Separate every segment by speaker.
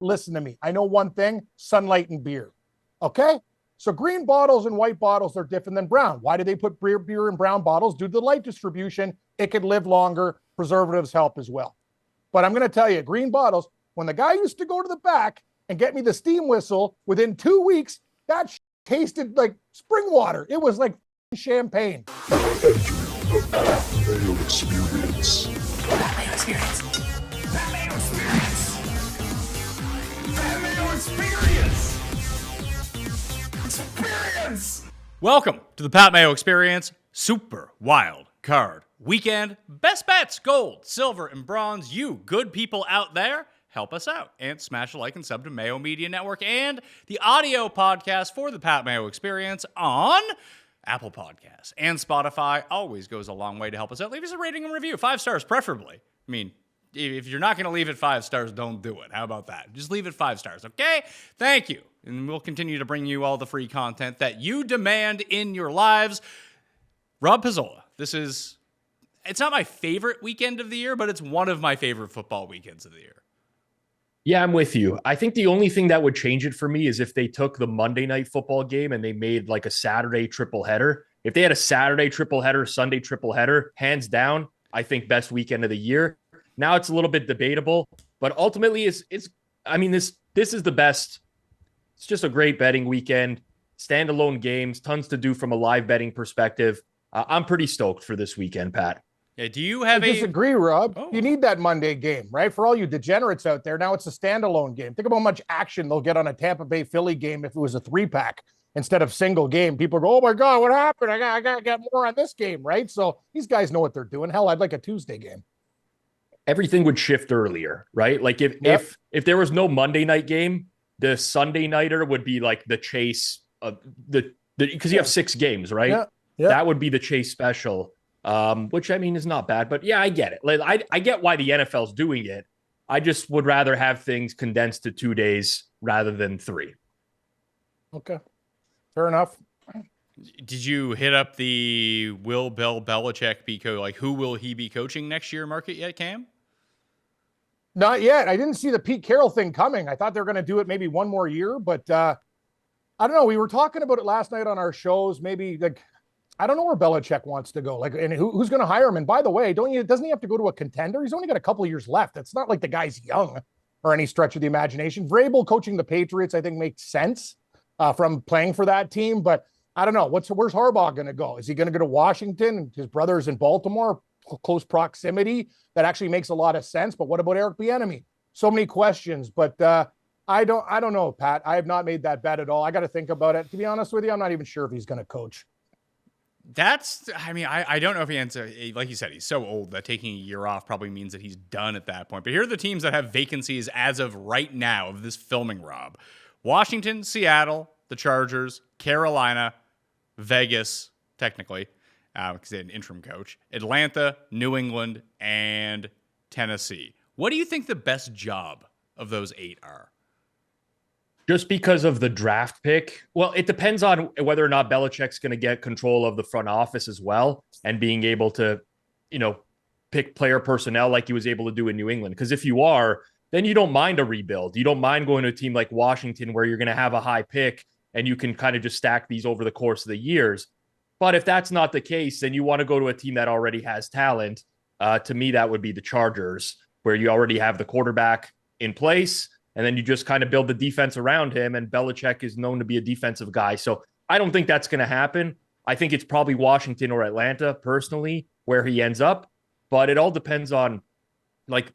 Speaker 1: listen to me. I know one thing, sunlight and beer. Okay? So green bottles and white bottles are different than brown. Why do they put beer in brown bottles? Due to the light distribution, it could live longer. Preservatives help as well. But I'm going to tell you, green bottles, when the guy used to go to the back and get me the steam whistle, within 2 weeks, that tasted like spring water. It was like champagne.
Speaker 2: Mayo Experience.
Speaker 3: Mayo Experience. Mayo Experience. Mayo Experience. Experience.
Speaker 4: Welcome to the Pat Mayo Experience Super Wild Card Weekend. Best bets, gold, silver, and bronze. You good people out there, help us out and smash a like and sub to Mayo Media Network and the audio podcast for the Pat Mayo Experience on Apple Podcasts and Spotify. Always goes a long way to help us out. Leave us a rating and review, 5 stars preferably. I mean, if you're not going to leave it 5 stars, don't do it. How about that? Just leave it 5 stars, okay? Thank you. And we'll continue to bring you all the free content that you demand in your lives. Rob Pizzola, it's not my favorite weekend of the year, but it's one of my favorite football weekends of the year.
Speaker 5: Yeah, I'm with you. I think the only thing that would change it for me is if they took the Monday night football game and they made like a Saturday triple header. If they had a Saturday triple header, Sunday triple header, hands down, I think best weekend of the year. Now it's a little bit debatable, but ultimately this is the best. It's just a great betting weekend, standalone games, tons to do from a live betting perspective. I'm pretty stoked for this weekend, Pat.
Speaker 4: Yeah, do you have
Speaker 1: I disagree, Rob. Oh. You need that Monday game, right? For all you degenerates out there, now it's a standalone game. Think about how much action they'll get on a Tampa Bay Philly game if it was a 3-pack instead of single game. People go, oh my God, what happened? I got to get more on this game, right? So these guys know what they're doing. Hell, I'd like a Tuesday game.
Speaker 5: Everything would shift earlier, right? Like if there was no Monday night game, the Sunday nighter would be like the chase of because you have 6 games, right?
Speaker 1: Yeah.
Speaker 5: That would be the chase special. Which I mean is not bad, but yeah, I get it. Like, I get why the NFL's doing it. I just would rather have things condensed to 2 days rather than 3.
Speaker 1: Okay, fair enough.
Speaker 4: Did you hit up the will Bill Belichick be who will he be coaching next year market yet, Cam?
Speaker 1: Not yet. I didn't see the Pete Carroll thing coming. I thought they were going to do it maybe one more year, but I don't know. We were talking about it last night on our shows. Maybe I don't know where Belichick wants to go. And who's going to hire him? And by the way, doesn't he have to go to a contender? He's only got a couple of years left. It's not like the guy's young or any stretch of the imagination. Vrabel coaching the Patriots, I think, makes sense from playing for that team. But I don't know. Where's Harbaugh going to go? Is he going to go to Washington? His brother's in Baltimore, close proximity. That actually makes a lot of sense. But what about Eric Bieniemy? So many questions. But I don't know, Pat. I have not made that bet at all. I got to think about it. To be honest with you, I'm not even sure if he's going to coach.
Speaker 4: I don't know if he ends up, like you said, he's so old that taking a year off probably means that he's done at that point. But here are the teams that have vacancies as of right now of this filming, Rob. Washington, Seattle, the Chargers, Carolina, Vegas, technically, because they had an interim coach, Atlanta, New England, and Tennessee. What do you think the best job of those 8 are?
Speaker 5: Just because of the draft pick? Well, it depends on whether or not Belichick's going to get control of the front office as well and being able to, pick player personnel like he was able to do in New England. Because if you are, then you don't mind a rebuild. You don't mind going to a team like Washington where you're going to have a high pick and you can kind of just stack these over the course of the years. But if that's not the case, then you want to go to a team that already has talent. To me, that would be the Chargers, where you already have the quarterback in place. And then you just kind of build the defense around him. And Belichick is known to be a defensive guy. So I don't think that's going to happen. I think it's probably Washington or Atlanta, personally, where he ends up. But it all depends on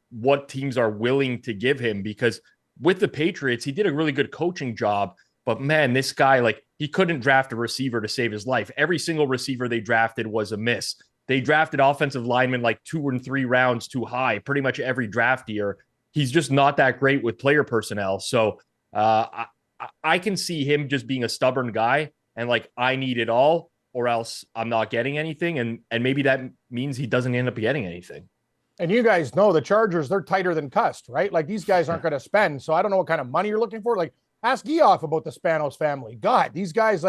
Speaker 5: what teams are willing to give him. Because with the Patriots, he did a really good coaching job. But man, this guy, he couldn't draft a receiver to save his life. Every single receiver they drafted was a miss. They drafted offensive linemen 2 and 3 rounds too high, pretty much every draft year. He's just not that great with player personnel. So I can see him just being a stubborn guy and I need it all or else I'm not getting anything. And maybe that means he doesn't end up getting anything.
Speaker 1: And you guys know the Chargers, they're tighter than cussed, right? These guys aren't going to spend. So I don't know what kind of money you're looking for. Ask Geoff about the Spanos family. God, these guys,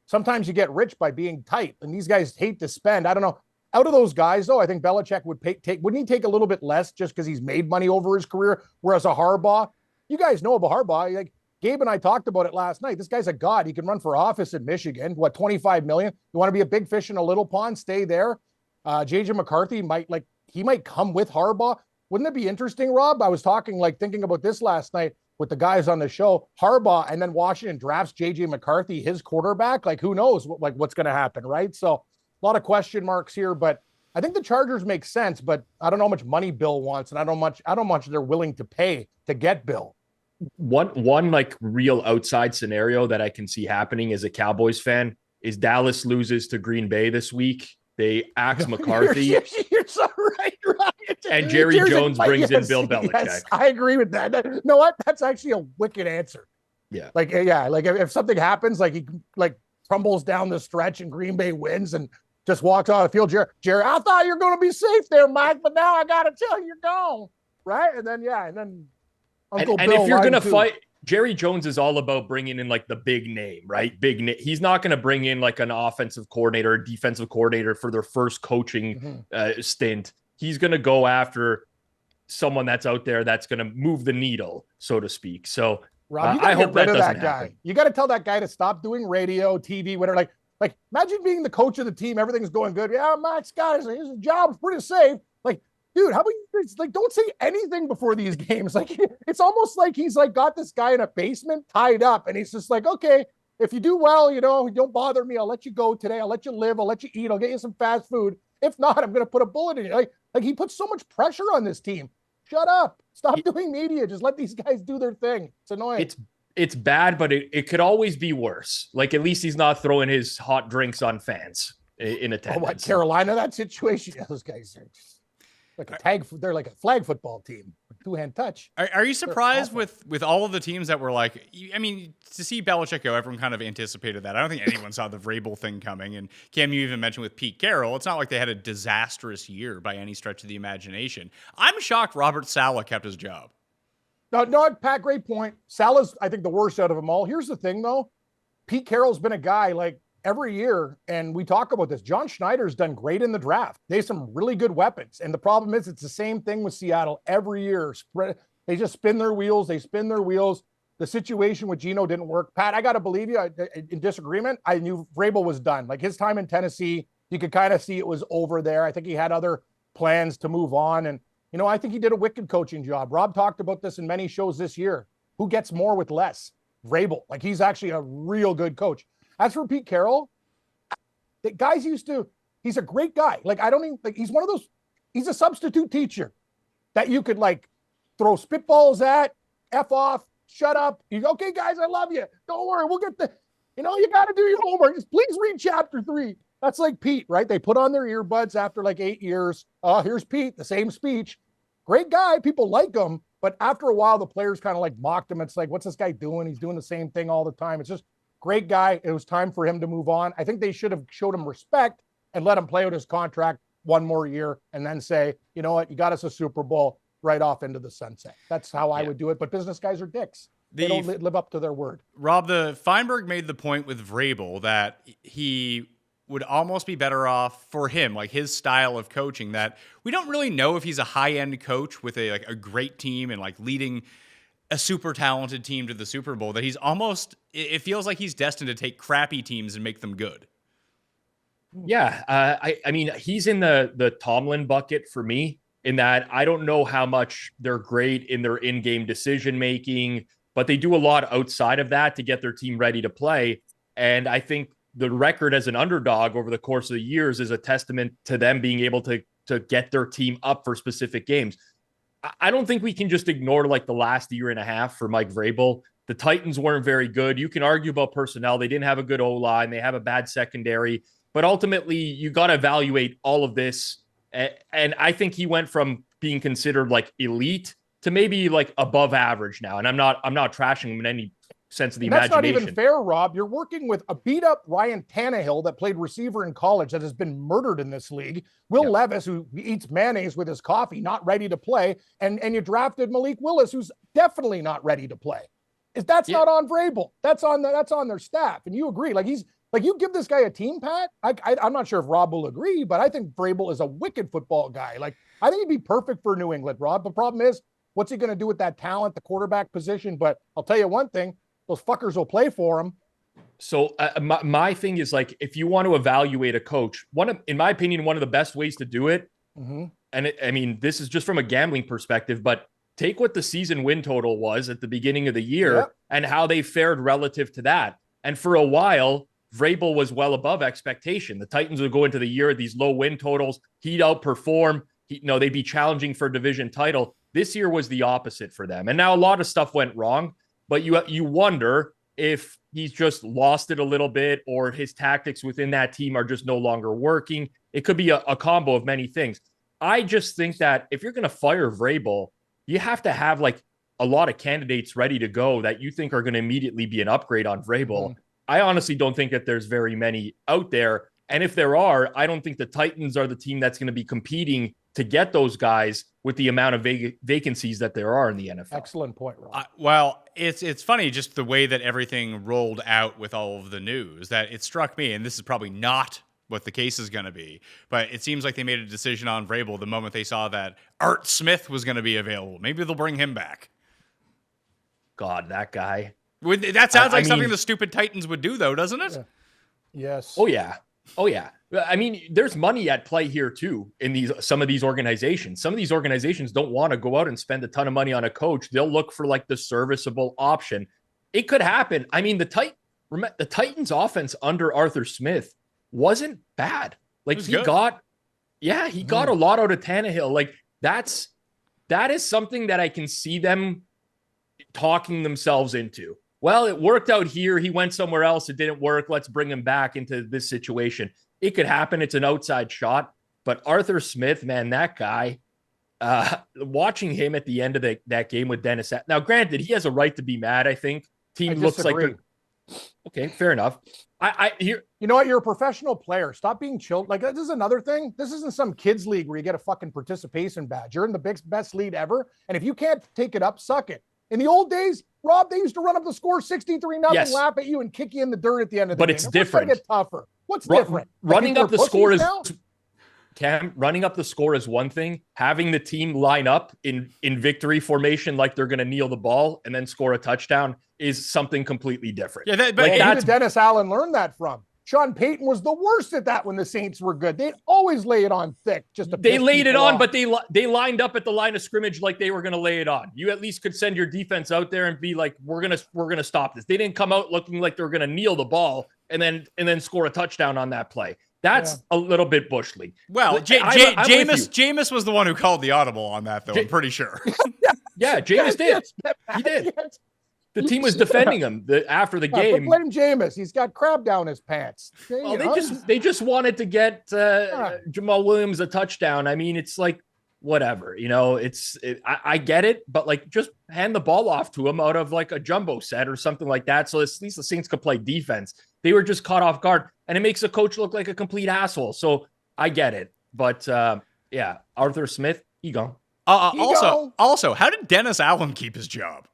Speaker 1: sometimes you get rich by being tight. And these guys hate to spend. I don't know. Out of those guys, though, I think Belichick wouldn't he take a little bit less just because he's made money over his career? Whereas a Harbaugh, you guys know about Harbaugh. Like Gabe and I talked about it last night. This guy's a god. He can run for office in Michigan. What, 25 million? You want to be a big fish in a little pond? Stay there. JJ McCarthy might come with Harbaugh. Wouldn't it be interesting, Rob? I was thinking about this last night with the guys on the show. Harbaugh, and then Washington drafts JJ McCarthy, his quarterback. Like, who knows what's going to happen, right? So a lot of question marks here, but I think the Chargers make sense, but I don't know how much money Bill wants, and I don't know how much they're willing to pay to get Bill.
Speaker 5: One like real outside scenario that I can see happening as a Cowboys fan is Dallas loses to Green Bay this week. They axe McCarthy.
Speaker 1: You're so right, Ryan.
Speaker 5: And Jerry Jones brings in Bill Belichick.
Speaker 1: Yes, I agree with that. You know what? That's actually a wicked answer.
Speaker 5: Yeah.
Speaker 1: Like if something happens, like he crumbles down the stretch and Green Bay wins and just walks on the field. Jerry, I thought you were going to be safe there, Mike, but now I got to tell you, you're gone. Right? And then Uncle
Speaker 5: and
Speaker 1: Bill.
Speaker 5: If you're going to fight, Jerry Jones is all about bringing in like the big name, right? He's not going to bring in like an offensive coordinator or defensive coordinator for their first coaching stint. He's going to go after someone that's out there that's going to move the needle, so to speak. So
Speaker 1: Rob,
Speaker 5: I hope that doesn't
Speaker 1: that guy.
Speaker 5: happen.
Speaker 1: You got to tell that guy to stop doing radio, TV, whatever. Like imagine being the coach of the team. Everything's going good. Yeah, Max got his job's pretty safe. Like, dude, how about you don't say anything before these games? Like, it's almost like he's like got this guy in a basement tied up, and he's just like, okay, if you do well, don't bother me. I'll let you go today. I'll let you live. I'll let you eat. I'll get you some fast food. If not, I'm going to put a bullet in you. Like he puts so much pressure on this team. Shut up. Stop doing media. Just let these guys do their thing. It's annoying.
Speaker 5: It's bad, but it could always be worse. Like, at least he's not throwing his hot drinks on fans in attendance.
Speaker 1: Oh, what, Carolina, that situation? Yeah, those guys are just like they're like a flag football team. Two-hand touch.
Speaker 4: Are you surprised with all of the teams that were like, I mean, to see Belichick go, everyone kind of anticipated that. I don't think anyone saw the Vrabel thing coming. And Cam, you even mentioned with Pete Carroll, it's not like they had a disastrous year by any stretch of the imagination. I'm shocked Robert Saleh kept his job.
Speaker 1: No, Pat, great point. Salah's, I think, the worst out of them all. Here's the thing, though. Pete Carroll's been a guy like every year, and we talk about this. John Schneider's done great in the draft. They have some really good weapons. And the problem is it's the same thing with Seattle every year. They just spin their wheels. The situation with Geno didn't work. Pat, I got to believe you. In disagreement, I knew Vrabel was done. Like his time in Tennessee, you could kind of see it was over there. I think he had other plans to move on. And I think he did a wicked coaching job. Rob talked about this in many shows this year. Who gets more with less? Vrabel. Like, he's actually a real good coach. As for Pete Carroll, the guys he's a great guy. Like, I don't even, like, he's one of those, he's a substitute teacher that you could, like, throw spitballs at, F off, shut up. You go, okay, guys, I love you. Don't worry, we'll get you got to do your homework. Just please read chapter 3. That's like Pete, right? They put on their earbuds after like 8 years. Oh, here's Pete, the same speech. Great guy. People like him. But after a while, the players kind of like mocked him. It's like, what's this guy doing? He's doing the same thing all the time. It's just great guy. It was time for him to move on. I think they should have showed him respect and let him play out his contract one more year and then say, you know what? You got us a Super Bowl, right off into the sunset. That's how I would do it. But business guys are dicks. They don't live up to their word.
Speaker 4: Rob, the Feinberg made the point with Vrabel that he would almost be better off for him, like his style of coaching, that we don't really know if he's a high-end coach with a great team and like leading a super talented team to the Super Bowl, that he's almost, it feels like he's destined to take crappy teams and make them good.
Speaker 5: Yeah. I mean, he's in the Tomlin bucket for me, in that I don't know how much they're great in their in-game decision-making, but they do a lot outside of that to get their team ready to play. And I think the record as an underdog over the course of the years is a testament to them being able to get their team up for specific games. I don't think we can just ignore like the last year and a half for Mike Vrabel. The Titans weren't very good. You can argue about personnel. They didn't have a good O-line. They have a bad secondary, but ultimately you got to evaluate all of this. And I think he went from being considered like elite to maybe like above average now. And I'm not trashing him in any sense of the imagination.
Speaker 1: That's not even fair, Rob. You're working with a beat-up Ryan Tannehill that played receiver in college that has been murdered in this league. Will Levis, who eats mayonnaise with his coffee, not ready to play. And you drafted Malik Willis, who's definitely not ready to play. That's not on Vrabel. That's on their staff. And you agree. Like, he's like, you give this guy a team, Pat. I'm not sure if Rob will agree, but I think Vrabel is a wicked football guy. Like, I think he'd be perfect for New England, Rob. The problem is What's he going to do with that talent, the quarterback position? But I'll tell you one thing, those fuckers will play for him.
Speaker 5: So my thing is like, if you want to evaluate a coach, in my opinion, one of the best ways to do it, and this is just from a gambling perspective, but take what the season win total was at the beginning of the year and how they fared relative to that. And for a while, Vrabel was well above expectation. The Titans would go into the year at these low win totals. He'd outperform. They'd be challenging for a division title. This year was the opposite for them. And now a lot of stuff went wrong, but you wonder if he's just lost it a little bit or his tactics within that team are just no longer working. It could be a combo of many things. I just think that if you're going to fire Vrabel, you have to have like a lot of candidates ready to go that you think are going to immediately be an upgrade on Vrabel. I honestly don't think that there's very many out there. And if there are, I don't think the Titans are the team that's going to be competing to get those guys with the amount of vacancies that there are in the NFL.
Speaker 1: Excellent point, Rob.
Speaker 4: Well, it's funny just the way that everything rolled out with all of the news that it struck me, and this is probably not what the case is going to be, but it seems like they made a decision on Vrabel the moment they saw that Art Smith was going to be available. Maybe they'll bring him back.
Speaker 5: God, that guy.
Speaker 4: That sounds like something the stupid Titans would do, though, doesn't it?
Speaker 1: Yeah. Yes.
Speaker 5: Oh, yeah. I mean, there's money at play here, too, in some of these organizations. Some of these organizations don't want to go out and spend a ton of money on a coach. They'll look for, like, the serviceable option. It could happen. I mean, the Titans' offense under Arthur Smith wasn't bad. Like, he got a lot out of Tannehill. Like, that is something that I can see them talking themselves into. Well, it worked out here. He went somewhere else. It didn't work. Let's bring him back into this situation. It could happen. It's an outside shot. But Arthur Smith, man, that guy, watching him at the end of that game with Dennis. Now, granted, he has a right to be mad, I think. Team looks like okay, fair enough. You
Speaker 1: know what? You're a professional player. Stop being chilled. Like, this is another thing. This isn't some kids league where you get a fucking participation badge. You're in the best league ever. And if you can't take it up, suck it. In the old days, Rob, they used to run up the score 63-0, laugh at you and kick you in the dirt at the end of the game.
Speaker 5: But it's different.
Speaker 1: It's going to get tougher. What's different?
Speaker 5: Running up the score is Cam, running up the score is one thing. Having the team line up in victory formation like they're going to kneel the ball and then score a touchdown is something completely different.
Speaker 4: Yeah,
Speaker 1: but who did Dennis Allen learn that from? Sean Payton was the worst at that when the Saints were good. They'd always lay it on thick. They
Speaker 5: laid it on, but they lined up at the line of scrimmage like they were going to lay it on. You at least could send your defense out there and be like, we're gonna stop this. They didn't come out looking like they were going to kneel the ball and then score a touchdown on that play. That's a little bit Bush League.
Speaker 4: Well, Jameis was the one who called the audible on that, though. I'm pretty sure.
Speaker 5: Yeah, Jameis did. He did. The team was defending him after the game.
Speaker 1: Blame Jameis. He's got crab down his pants.
Speaker 5: Well, they just wanted to get Jamal Williams a touchdown. I mean, it's like whatever, I get it, but like just hand the ball off to him out of like a jumbo set or something like that. So at least the Saints could play defense. They were just caught off guard, and it makes the coach look like a complete asshole. So I get it, but Arthur Smith, he gone.
Speaker 4: Also, how did Dennis Allen keep his job?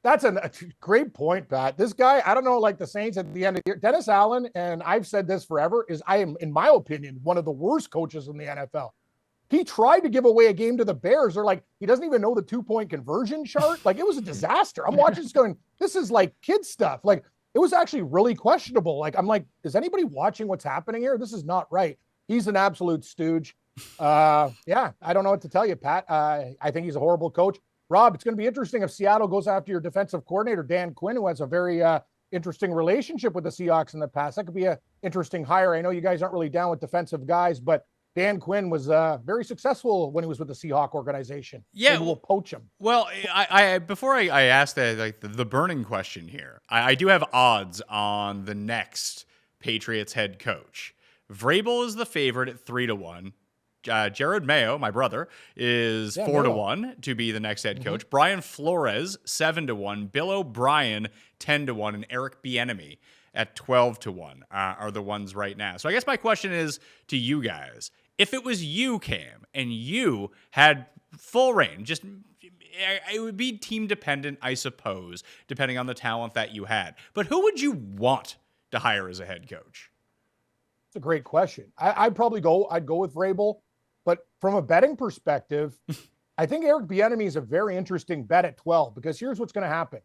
Speaker 1: That's a great point, Pat. This guy, I don't know, like the Saints at the end of the year, Dennis Allen, and I've said this forever, in my opinion, one of the worst coaches in the NFL. He tried to give away a game to the Bears. They're like, he doesn't even know the 2-point conversion chart. Like, it was a disaster. I'm watching this going, this is like kid stuff. Like, it was actually really questionable. Like, I'm like, is anybody watching what's happening here? This is not right. He's an absolute stooge. I don't know what to tell you, Pat. I think he's a horrible coach. Rob, it's going to be interesting if Seattle goes after your defensive coordinator, Dan Quinn, who has a very interesting relationship with the Seahawks in the past. That could be an interesting hire. I know you guys aren't really down with defensive guys, but Dan Quinn was very successful when he was with the Seahawk organization.
Speaker 4: Yeah,
Speaker 1: maybe we'll poach him.
Speaker 4: Well, before I ask the burning question here, I do have odds on the next Patriots head coach. Vrabel is the favorite at 3-1. Jared Mayo, my brother, is 4-1 to be the next head coach. Brian Flores, 7-1. Bill O'Brien, 10-1. And Eric Bieniemy at 12-1 are the ones right now. So I guess my question is to you guys. If it was you, Cam, and you had full reign, just it would be team dependent, I suppose, depending on the talent that you had. But who would you want to hire as a head coach?
Speaker 1: It's a great question. I'd go with Vrabel. But from a betting perspective, I think Eric Bieniemy is a very interesting bet at 12 because here's what's going to happen.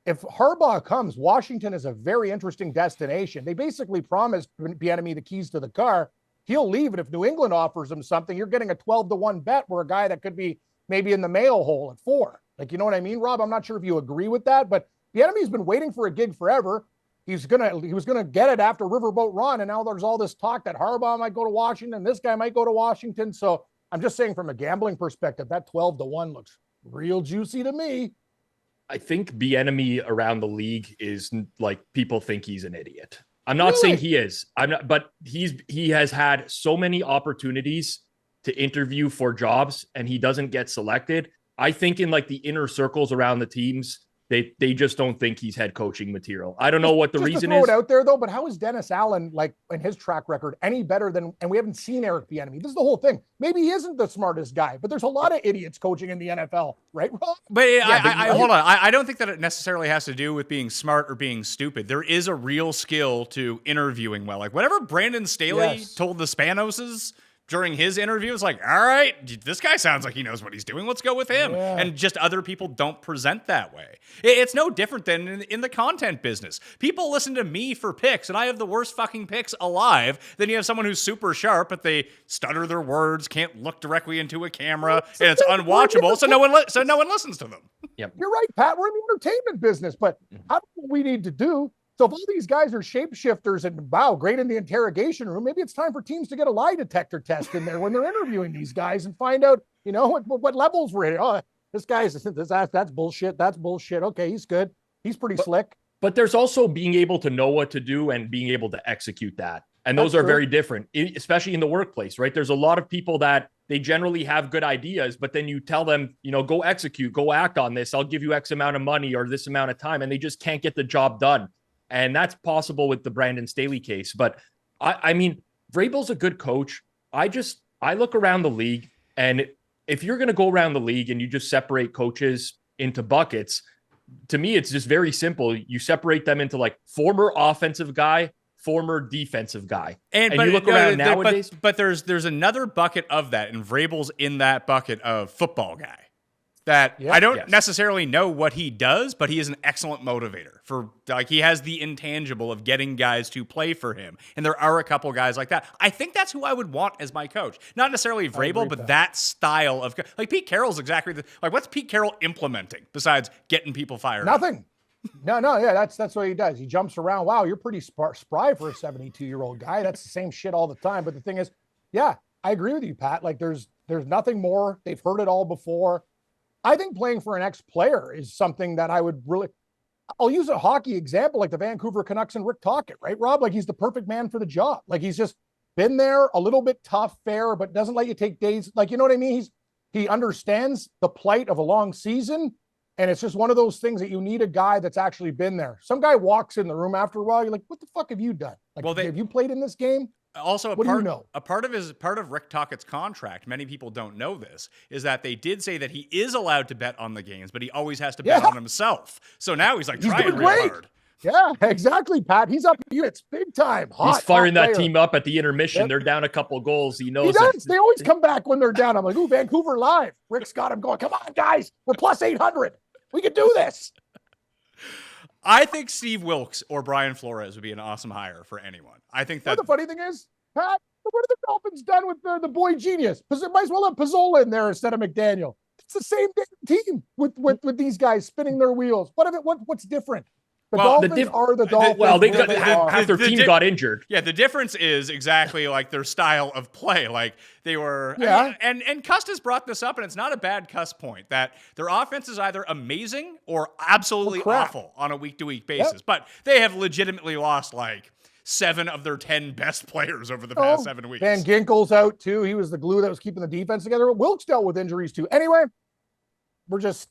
Speaker 1: If Harbaugh comes, Washington is a very interesting destination. They basically promised Bieniemy the keys to the car. He'll leave, and if New England offers him something, you're getting a 12-1 bet where a guy that could be maybe in the Mayo hole at 4. Like, you know what I mean, Rob? I'm not sure if you agree with that, but Bieniemy's been waiting for a gig forever. He was gonna get it after Riverboat Ron, and now there's all this talk that Harbaugh might go to Washington, this guy might go to Washington. So I'm just saying, from a gambling perspective, that 12-1 looks real juicy to me.
Speaker 5: I think Bieniemy around the league is like, people think he's an idiot. I'm not saying he is. I'm not, but he has had so many opportunities to interview for jobs and he doesn't get selected. I think in like the inner circles around the teams, they just don't think he's head coaching material. I don't know what the reason is.
Speaker 1: Throw it out there though, but how is Dennis Allen, like, in his track record, any better than? And we haven't seen Eric Bieniemy. This is the whole thing. Maybe he isn't the smartest guy, but there's a lot of idiots coaching in the NFL, right, Rob?
Speaker 4: But hold on. I don't think that it necessarily has to do with being smart or being stupid. There is a real skill to interviewing well. Like whatever Brandon Staley told the Spanoses during his interview, it's like, all right, this guy sounds like he knows what he's doing. Let's go with him. Yeah. And just other people don't present that way. It's no different than in the content business. People listen to me for picks, and I have the worst fucking picks alive. Then you have someone who's super sharp, but they stutter their words, can't look directly into a camera, and it's unwatchable, so no one listens to them.
Speaker 5: Yep.
Speaker 1: You're right, Pat. We're in the entertainment business, but I don't know what we need to do. So if all these guys are shapeshifters and wow, great in the interrogation room, maybe it's time for teams to get a lie detector test in there when they're interviewing these guys and find out, you know, what levels we're in. Oh, this guy's that's bullshit. That's bullshit. Okay, he's good. He's pretty slick.
Speaker 5: But there's also being able to know what to do and being able to execute that. And those are very different, especially in the workplace, right? There's a lot of people that they generally have good ideas, but then you tell them, you know, go execute, go act on this. I'll give you X amount of money or this amount of time. And they just can't get the job done. And that's possible with the Brandon Staley case. But I mean, Vrabel's a good coach. I look around the league, and if you're going to go around the league and you just separate coaches into buckets, to me, it's just very simple. You separate them into like former offensive guy, former defensive guy. And you look around nowadays.
Speaker 4: But there's another bucket of that, and Vrabel's in that bucket of football guy. That I don't necessarily know what he does, but he is an excellent motivator for, like, he has the intangible of getting guys to play for him. And there are a couple guys like that. I think that's who I would want as my coach. Not necessarily Vrabel, but that style of, like, Pete Carroll's exactly what's Pete Carroll implementing besides getting people fired?
Speaker 1: Nothing. No. Yeah, that's what he does. He jumps around. Wow, you're pretty spry for a 72-year-old guy. That's the same shit all the time. But the thing is, yeah, I agree with you, Pat. Like, there's nothing more. They've heard it all before. I think playing for an ex-player is something that I would really, I'll use a hockey example, like the Vancouver Canucks and Rick Tocchet, right, Rob? Like, he's the perfect man for the job. Like, he's just been there, a little bit tough, fair, but doesn't let you take days. Like, you know what I mean? He understands the plight of a long season. And it's just one of those things that you need a guy that's actually been there. Some guy walks in the room after a while. You're like, what the fuck have you done? Like, have you played in this game?
Speaker 4: Also, a part of Rick Tocchet's contract, many people don't know this, is that they did say that he is allowed to bet on the games, but he always has to bet on himself. So now he's like trying real hard.
Speaker 1: Yeah, exactly, Pat. He's up units big time.
Speaker 5: He's firing that team up at the intermission. Yep. They're down a couple goals. He knows.
Speaker 1: He does. They always come back when they're down. I'm like, ooh, Vancouver live. Rick's got him going. Come on, guys. We're plus 800. We can do this.
Speaker 4: I think Steve Wilkes or Brian Flores would be an awesome hire for anyone. I think that.
Speaker 1: The funny thing is, Pat, what have the Dolphins done with the boy genius? Might as well have Pizzola in there instead of McDaniel. It's the same team with these guys spinning their wheels. What's different? The Dolphins are the Dolphins.
Speaker 5: Half their team got injured.
Speaker 4: Yeah, the difference is exactly like their style of play. Like they were, and Cust has brought this up, and it's not a bad Cust point, that their offense is either amazing or absolutely awful on a week-to-week basis. Yep. But they have legitimately lost like 7 of their 10 best players over the past 7 weeks.
Speaker 1: Van Ginkel's out too. He was the glue that was keeping the defense together. Wilkes dealt with injuries too. Anyway, we're just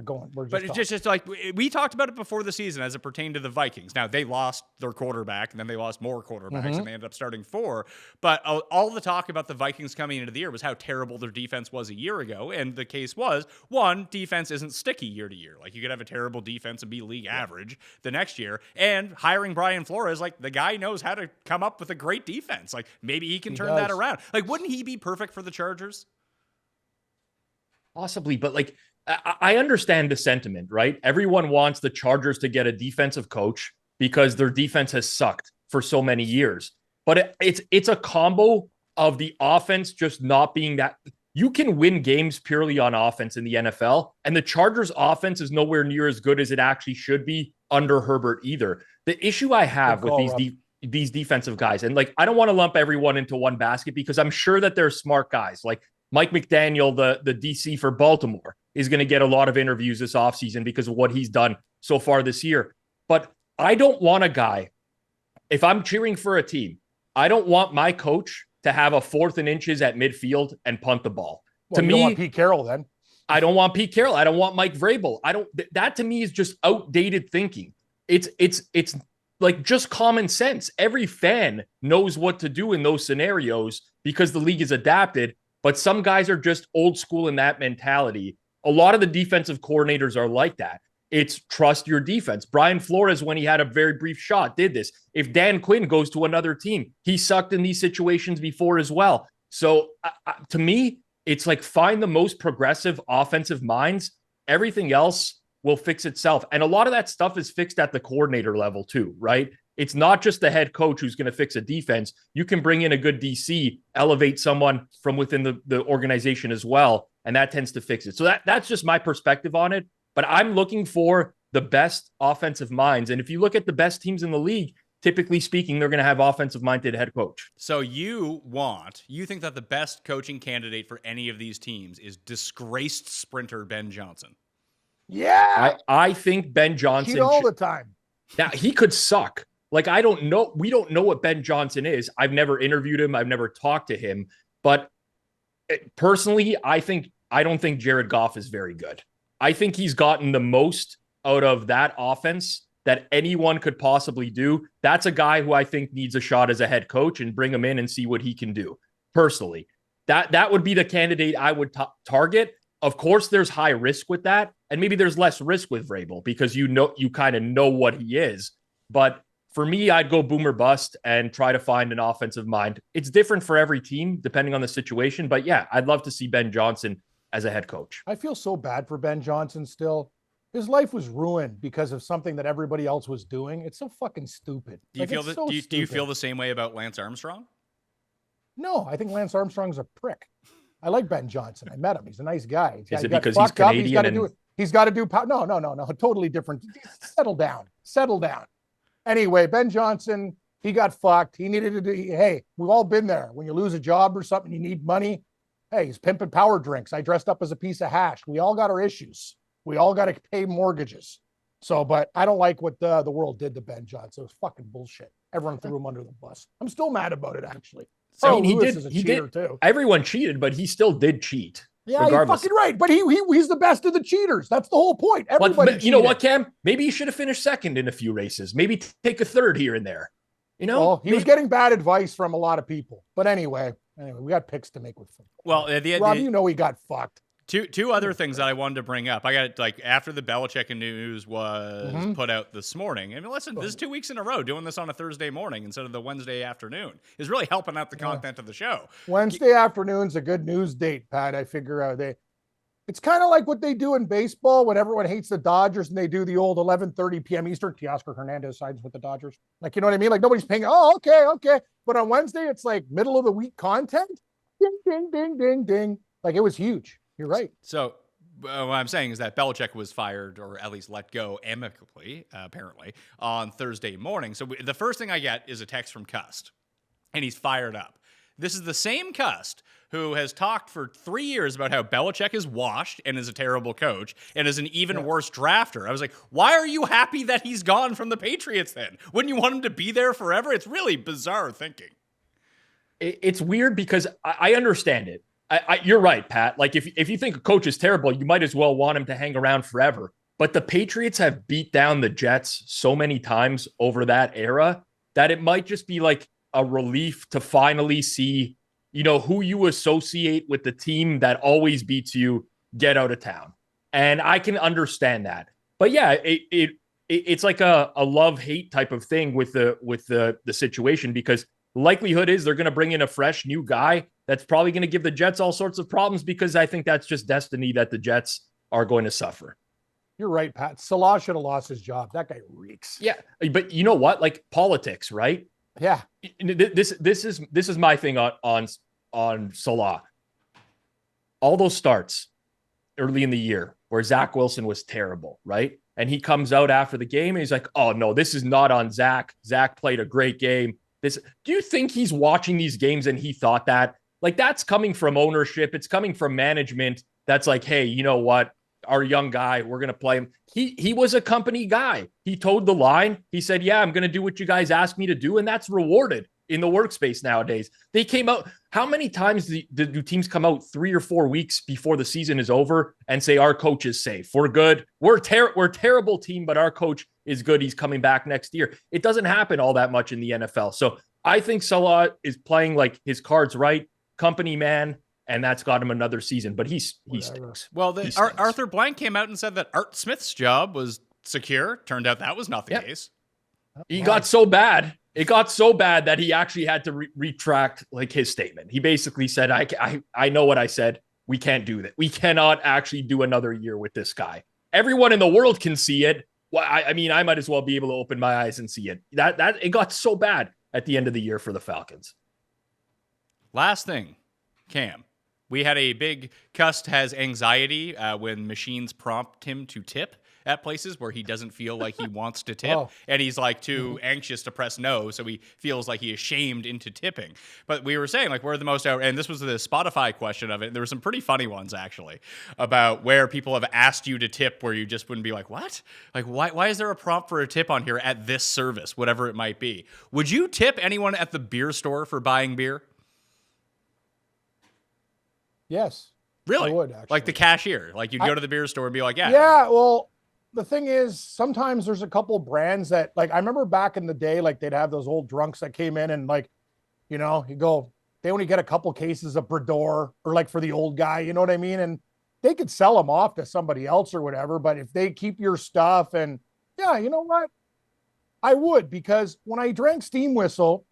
Speaker 1: going.
Speaker 4: But it's just like we talked about it before the season as it pertained to the Vikings. Now they lost their quarterback, and then they lost more quarterbacks, and they ended up starting 4. But all the talk about the Vikings coming into the year was how terrible their defense was a year ago, and the case was, one, defense isn't sticky year to year. Like, you could have a terrible defense and be league average the next year. And hiring Brian Flores, like, the guy knows how to come up with a great defense. Like, maybe he can turn that around. Like, wouldn't he be perfect for the Chargers?
Speaker 5: Possibly, but like I understand the sentiment, right? Everyone wants the Chargers to get a defensive coach because their defense has sucked for so many years. But it's a combo of the offense just not being that. You can win games purely on offense in the NFL, and the Chargers' offense is nowhere near as good as it actually should be under Herbert either. The issue I have with these defensive guys, and like I don't want to lump everyone into one basket because I'm sure that they're smart guys. Like Mike McDaniel, the DC for Baltimore, is going to get a lot of interviews this offseason because of what he's done so far this year. But I don't want a guy, if I'm cheering for a team, I don't want my coach to have a 4th and inches at midfield and punt the ball.
Speaker 1: Well,
Speaker 5: to
Speaker 1: you
Speaker 5: me,
Speaker 1: don't want Pete Carroll then.
Speaker 5: I don't want Pete Carroll. I don't want Mike Vrabel. That to me is just outdated thinking. It's like just common sense. Every fan knows what to do in those scenarios because the league is adapted, but some guys are just old school in that mentality. A lot of the defensive coordinators are like that. It's trust your defense. Brian Flores, when he had a very brief shot, did this. If Dan Quinn goes to another team, he sucked in these situations before as well. So to me, it's like find the most progressive offensive minds. Everything else will fix itself. And a lot of that stuff is fixed at the coordinator level too, right? It's not just the head coach who's going to fix a defense. You can bring in a good DC, elevate someone from within the organization as well, and that tends to fix it. So that's just my perspective on it. But I'm looking for the best offensive minds. And if you look at the best teams in the league, typically speaking, they're going to have offensive-minded head coach.
Speaker 4: So you think that the best coaching candidate for any of these teams is disgraced sprinter Ben Johnson?
Speaker 1: Yeah.
Speaker 5: I think Ben Johnson
Speaker 1: Cheat all the time.
Speaker 5: Now, he could suck. Like, I don't know. We don't know what Ben Johnson is. I've never interviewed him. I've never talked to him. But personally, I don't think Jared Goff is very good. I think he's gotten the most out of that offense that anyone could possibly do. That's a guy who I think needs a shot as a head coach and bring him in and see what he can do. Personally, that would be the candidate I would target. Of course, there's high risk with that, and maybe there's less risk with Vrabel because you kind of know what he is. But for me, I'd go boom or bust and try to find an offensive mind. It's different for every team depending on the situation. But yeah, I'd love to see Ben Johnson as a head coach.
Speaker 1: I feel so bad for Ben Johnson still. His life was ruined because of something that everybody else was doing. It's so fucking stupid.
Speaker 4: Do you feel the same way about Lance Armstrong?
Speaker 1: No, I think Lance Armstrong's a prick. I like Ben Johnson. I met him. He's a nice guy.
Speaker 5: Is it because he's Canadian?
Speaker 1: He's got to do. No. Totally different. Settle down. Anyway, Ben Johnson, he got fucked. He needed to do. Hey, we've all been there. When you lose a job or something, you need money. Hey, he's pimping power drinks. I dressed up as a piece of hash. We all got our issues. We all got to pay mortgages. So, but I don't like what the world did to Ben Johnson. It was fucking bullshit. Everyone threw him under the bus. I'm still mad about it, actually.
Speaker 5: So
Speaker 1: he did
Speaker 5: too. Everyone cheated, but he still did cheat.
Speaker 1: Yeah, regardless. You're fucking right. But he's the best of the cheaters. That's the whole point. Everybody.
Speaker 5: But you know what, Cam? Maybe he should have finished second in a few races. Maybe take a third here and there. You know,
Speaker 1: well, he was getting bad advice from a lot of people. But anyway, we got picks to make with him.
Speaker 4: Well,
Speaker 1: Rob, you know he got fucked.
Speaker 4: Two other things that I wanted to bring up. I got after the Belichick news was put out this morning. I mean, listen, this is 2 weeks in a row doing this on a Thursday morning instead of the Wednesday afternoon is really helping out the content of the show.
Speaker 1: Wednesday afternoon's a good news date, Pat. I figure out it's kind of like what they do in baseball when everyone hates the Dodgers and they do the old 11:30 p.m. Eastern. Teoscar Hernandez sides with the Dodgers. Like, you know what I mean? Like nobody's paying. Oh, okay. But on Wednesday, it's like middle of the week content. Ding, ding, ding, ding, ding. Like it was huge. You're right.
Speaker 4: So what I'm saying is that Belichick was fired or at least let go amicably, apparently, on Thursday morning. So the first thing I get is a text from Cust, and he's fired up. This is the same Cust who has talked for 3 years about how Belichick is washed and is a terrible coach and is an even worse drafter. I was like, why are you happy that he's gone from the Patriots then? Wouldn't you want him to be there forever? It's really bizarre thinking.
Speaker 5: It's weird because I understand it. You're right, Pat. Like if you think a coach is terrible, you might as well want him to hang around forever. But the Patriots have beat down the Jets so many times over that era that it might just be like a relief to finally see, who you associate with the team that always beats you get out of town. And I can understand that. But yeah, it's like a love-hate type of thing with the situation because likelihood is they're going to bring in a fresh new guy That's probably going to give the Jets all sorts of problems because I think that's just destiny that the Jets are going to suffer.
Speaker 1: You're right, Pat. Salah should have lost his job. That guy reeks.
Speaker 5: Yeah, but you know what? Like politics, right?
Speaker 1: Yeah.
Speaker 5: This is my thing on Salah. All those starts early in the year where Zach Wilson was terrible, right? And he comes out after the game and he's like, "Oh no, this is not on Zach. Zach played a great game." Do you think he's watching these games and he thought that? Like, that's coming from ownership. It's coming from management. That's like, hey, you know what? Our young guy, we're going to play him. He was a company guy. He towed the line. He said, yeah, I'm going to do what you guys asked me to do. And that's rewarded in the workspace nowadays. They came out. How many times do teams come out 3 or 4 weeks before the season is over and say, our coach is safe? We're good. We're a terrible team, but our coach is good. He's coming back next year. It doesn't happen all that much in the NFL. So I think Salah is playing like his cards right, company man, and that's got him another season, but he stinks.
Speaker 4: Well, Arthur Blank came out and said that Art Smith's job was secure. Turned out that was not the case.
Speaker 5: He got so bad. It got so bad that he actually had to retract like his statement. He basically said, I know what I said. We can't do that. We cannot actually do another year with this guy. Everyone in the world can see it. Well, I mean, I might as well be able to open my eyes and see it. That it got so bad at the end of the year for the Falcons.
Speaker 4: Last thing, Cam. We had a big Cust has anxiety when machines prompt him to tip at places where he doesn't feel like he wants to tip. And he's like too anxious to press no. So he feels like he is shamed into tipping. But we were saying like, we're the most out. And this was the Spotify question of it. There were some pretty funny ones actually about where people have asked you to tip where you just wouldn't be like, what? Like, why is there a prompt for a tip on here at this service, whatever it might be? Would you tip anyone at the beer store for buying beer?
Speaker 1: Yes.
Speaker 4: Really?
Speaker 1: I would, actually.
Speaker 4: Like the cashier. Like you'd go to the beer store and be like, yeah.
Speaker 1: Yeah, well, the thing is, sometimes there's a couple brands that, like, I remember back in the day, like, they'd have those old drunks that came in and, like, you know, you go, they only get a couple cases of Brador or, like, for the old guy, you know what I mean? And they could sell them off to somebody else or whatever, but if they keep your stuff and, yeah, you know what? I would, because when I drank Steam Whistle,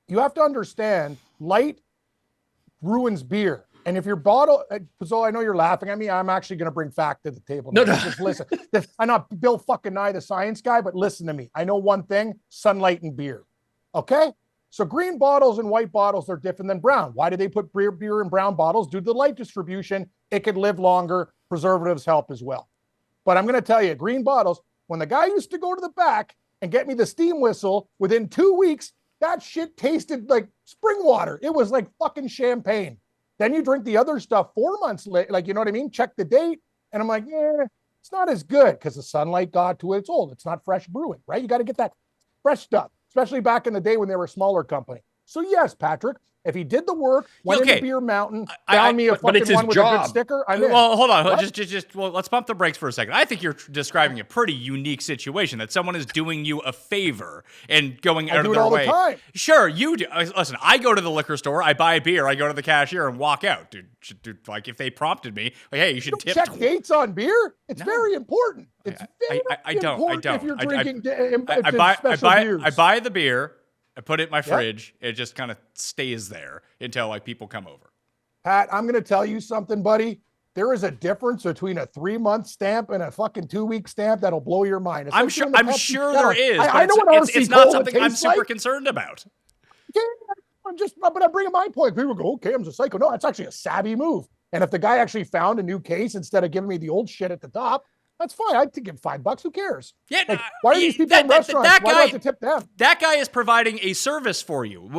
Speaker 1: you have to understand, light ruins beer. And if your bottle, so I know you're laughing at me. I'm actually going to bring fact to the table.
Speaker 5: No.
Speaker 1: Just listen. I'm not Bill fucking Nye, the science guy, but listen to me. I know one thing: sunlight and beer. Okay, so green bottles and white bottles are different than brown. Why do they put beer in brown bottles? Due to the light distribution, it can live longer. Preservatives help as well. But I'm going to tell you, green bottles. When the guy used to go to the back and get me the Steam Whistle, within 2 weeks, that shit tasted like spring water. It was like fucking champagne. Then you drink the other stuff 4 months later, like, you know what I mean? Check the date. And I'm like, it's not as good because the sunlight got to it. It's old. It's not fresh brewing, right? You got to get that fresh stuff, especially back in the day when they were a smaller company. So yes, Patrick, if he did the work, went into Beer Mountain, found me a fucking one with a good sticker, I'm in.
Speaker 4: Well, hold on. Well, let's pump the brakes for a second. I think you're describing a pretty unique situation that someone is doing you a favor and going out of their way.
Speaker 1: I do it all the time.
Speaker 4: Sure, you do. Listen, I go to the liquor store, I buy a beer, I go to the cashier and walk out. Dude, like if they prompted me, like, hey, you should tip.
Speaker 1: Check dates on beer. It's very important. It's very important if you're drinking special beers.
Speaker 4: I buy the beer. I put it in my fridge. It just kind of stays there until like people come over.
Speaker 1: Pat, I'm going to tell you something, buddy. There is a difference between a 3-month stamp and a fucking 2-week stamp that'll blow your mind.
Speaker 4: I'm sure there is.
Speaker 1: I know what
Speaker 4: it's not something I'm super concerned about.
Speaker 1: But I'm bringing my point. People go, okay, I'm a psycho. No, it's actually a savvy move. And if the guy actually found a new case instead of giving me the old shit at the top, that's fine. I'd give him $5. Who cares?
Speaker 4: Yeah.
Speaker 1: Like, why are these people in restaurants? Why do I have to tip them?
Speaker 4: That guy is providing a service for you.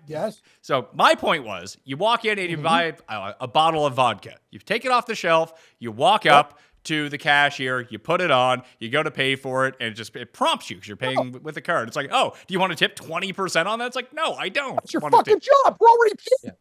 Speaker 1: Yes.
Speaker 4: So my point was, you walk in and you buy a bottle of vodka. You take it off the shelf. You walk up to the cashier. You put it on. You go to pay for it, and it prompts you because you're paying with a card. It's like, oh, do you want to tip 20% on that? It's like, no, I don't.
Speaker 1: It's your fucking job. We're already paying.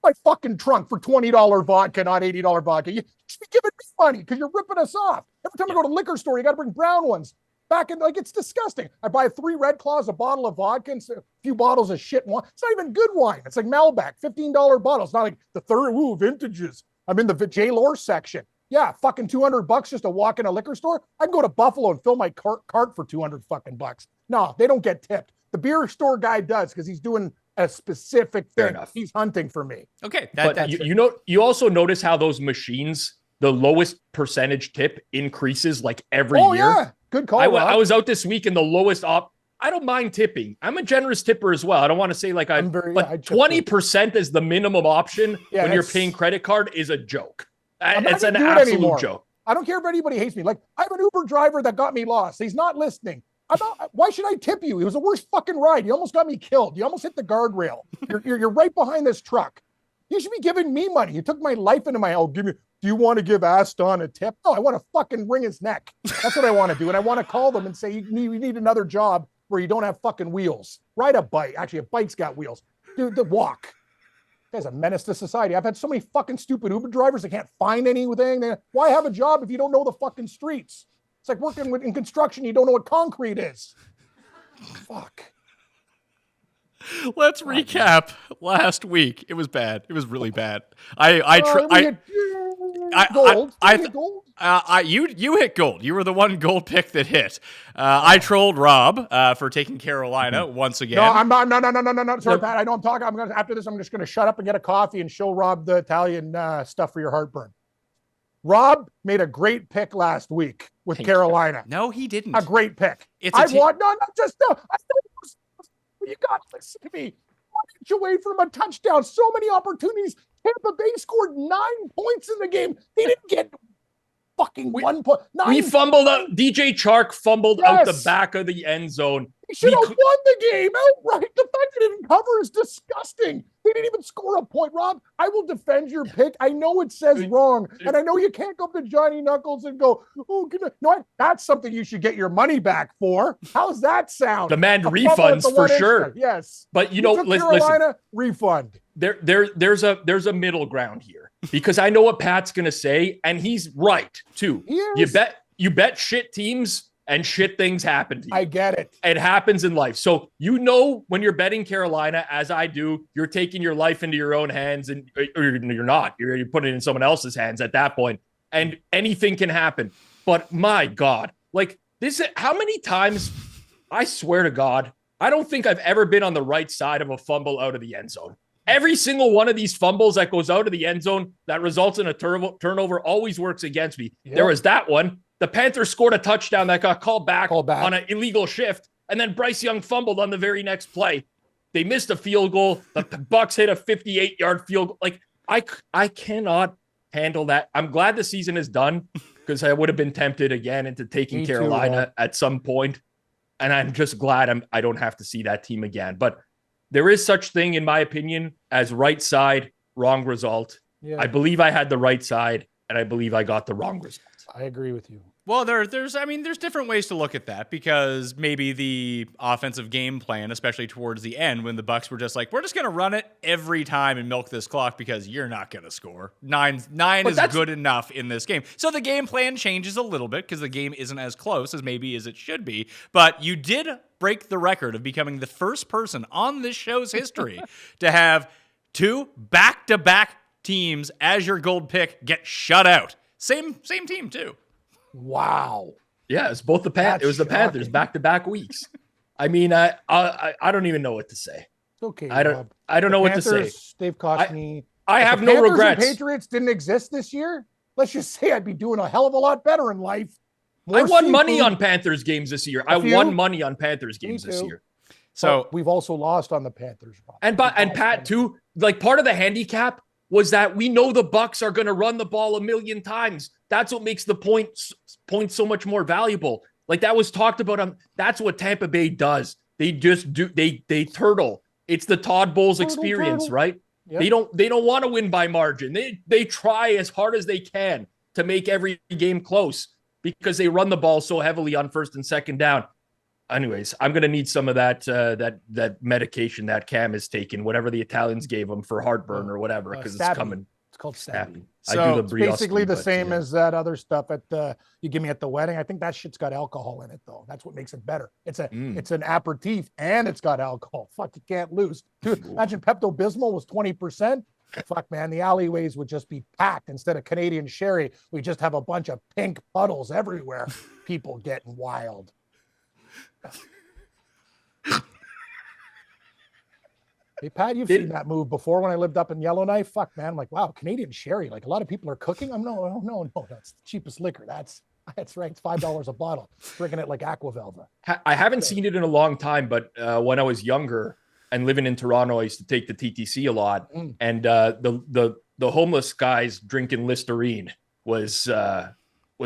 Speaker 1: My fucking trunk for $20 vodka, not $80 vodka. You should be giving me money because you're ripping us off. Every time I go to the liquor store, you got to bring brown ones. Back in, like, it's disgusting. I buy 3 Red Claws, a bottle of vodka, and a few bottles of shit wine. It's not even good wine. It's like Malbec, $15 bottle. It's not like the third, vintages. I'm in the J. Lore section. Yeah, fucking $200 just to walk in a liquor store. I can go to Buffalo and fill my cart for $200 fucking bucks. No, they don't get tipped. The beer store guy does because he's doing a specific
Speaker 5: Fair
Speaker 1: thing.
Speaker 5: enough.
Speaker 1: He's hunting for me.
Speaker 4: Okay.
Speaker 5: But you know, you also notice how those machines, the lowest percentage tip increases like every year.
Speaker 1: Yeah. Good call.
Speaker 5: I was out this week and the lowest I don't mind tipping. I'm a generous tipper as well. I don't want to say like but 20% is the minimum option when you're paying credit card is a joke. It's an absolute joke.
Speaker 1: I don't care if anybody hates me. Like, I have an Uber driver that got me lost. He's not listening. Why should I tip you? It was the worst fucking ride. You almost got me killed. You almost hit the guardrail. You're right behind this truck. You should be giving me money. You took my life into my do you want to give Aston a tip? No, I want to fucking wring his neck. That's what I want to do. And I want to call them and say, you need another job where you don't have fucking wheels. Ride a bike. Actually, a bike's got wheels. Dude, walk. Guy's a menace to society. I've had so many fucking stupid Uber drivers that can't find anything. Why have a job if you don't know the fucking streets? It's like working in construction. You don't know what concrete is. Fuck.
Speaker 4: Let's recap last week. It was bad. It was really bad. You hit gold. You were the one gold pick that hit. I trolled Rob for taking Carolina once again.
Speaker 1: No, I'm not. No. Sorry, Pat. I know I'm talking. After this, I'm just going to shut up and get a coffee and show Rob the Italian stuff for your heartburn. Rob made a great pick last week with Carolina.
Speaker 4: No, he didn't.
Speaker 1: A great pick. You got to listen to me. 1 inch away from a touchdown. So many opportunities. Tampa Bay scored 9 points in the game. They didn't get fucking 1 point.
Speaker 5: We fumbled out. DJ Chark fumbled out the back of the end zone.
Speaker 1: He should have won the game outright. The fact they didn't cover is disgusting. They didn't even score a point. Rob, I will defend your pick. I know it says wrong, and I know you can't go up to Johnny Knuckles and go, no, that's something you should get your money back for. How's that sound?
Speaker 5: Demand refunds for sure.
Speaker 1: Yes.
Speaker 5: But listen,
Speaker 1: Carolina, refund.
Speaker 5: There's a middle ground here because I know what Pat's gonna say, and he's right too. You bet shit teams and shit things happen to you.
Speaker 1: I get it.
Speaker 5: It happens in life. So when you're betting Carolina, as I do, you're taking your life into your own hands, or you're not. You're putting it in someone else's hands at that point, and anything can happen. But my God, like this, how many times? I swear to God, I don't think I've ever been on the right side of a fumble out of the end zone. Every single one of these fumbles that goes out of the end zone that results in a turnover always works against me. Yep. There was that one. The Panthers scored a touchdown that got called back on an illegal shift, and then Bryce Young fumbled on the very next play. They missed a field goal. The Bucs hit a 58-yard field goal. Like, I cannot handle that. I'm glad the season is done because I would have been tempted again into taking Carolina at some point, and I'm just glad I don't have to see that team again. But there is such thing, in my opinion, as right side, wrong result. Yeah. I believe I had the right side, and I believe I got the wrong result.
Speaker 1: I agree with you.
Speaker 4: Well, there's different ways to look at that because maybe the offensive game plan, especially towards the end when the Bucs were just like, we're just going to run it every time and milk this clock because you're not going to score. Nine is good enough in this game. So the game plan changes a little bit because the game isn't as close as maybe as it should be. But you did break the record of becoming the first person on this show's history to have 2 back-to-back teams as your gold pick get shut out. Same team too.
Speaker 1: Wow.
Speaker 5: Yeah, it's both the Panthers back-to-back weeks. I mean, I don't even know what to say.
Speaker 1: Okay.
Speaker 5: I don't know what to say.
Speaker 1: They've cost me.
Speaker 5: I have no regrets.
Speaker 1: And Patriots didn't exist this year. Let's just say I'd be doing a hell of a lot better in life.
Speaker 5: I won money on Panthers games this year. I won money on Panthers games this year.
Speaker 1: So we've also lost on the Panthers.
Speaker 5: And Pat too. Like part of the handicap was that we know the Bucs are going to run the ball a million times. That's what makes the point so much more valuable. Like that was talked about. That's what Tampa Bay does. They just do. They turtle. It's the Todd Bowles experience, right? Yep. They don't want to win by margin. They try as hard as they can to make every game close because they run the ball so heavily on first and second down. Anyways, I'm going to need some of that medication that Cam is taking, whatever the Italians gave him for heartburn or whatever, because it's coming.
Speaker 1: It's called Stabbing.
Speaker 4: So
Speaker 1: it's basically the same as that other stuff you give me at the wedding. I think that shit's got alcohol in it, though. That's what makes it better. It's an aperitif, and it's got alcohol. Fuck, you can't lose. Dude, imagine Pepto-Bismol was 20%. Fuck, man, the alleyways would just be packed. Instead of Canadian sherry, we just have a bunch of pink puddles everywhere. People getting wild. Hey, Pat, you've seen that move before when I lived up in Yellowknife. Fuck, man. I'm like, wow, Canadian sherry. Like, a lot of people are cooking. No. That's the cheapest liquor. That's right. It's $5 a bottle. Drinking it like Aquavelva.
Speaker 5: I haven't seen it in a long time, but when I was younger and living in Toronto, I used to take the TTC a lot. And the homeless guys drinking Listerine was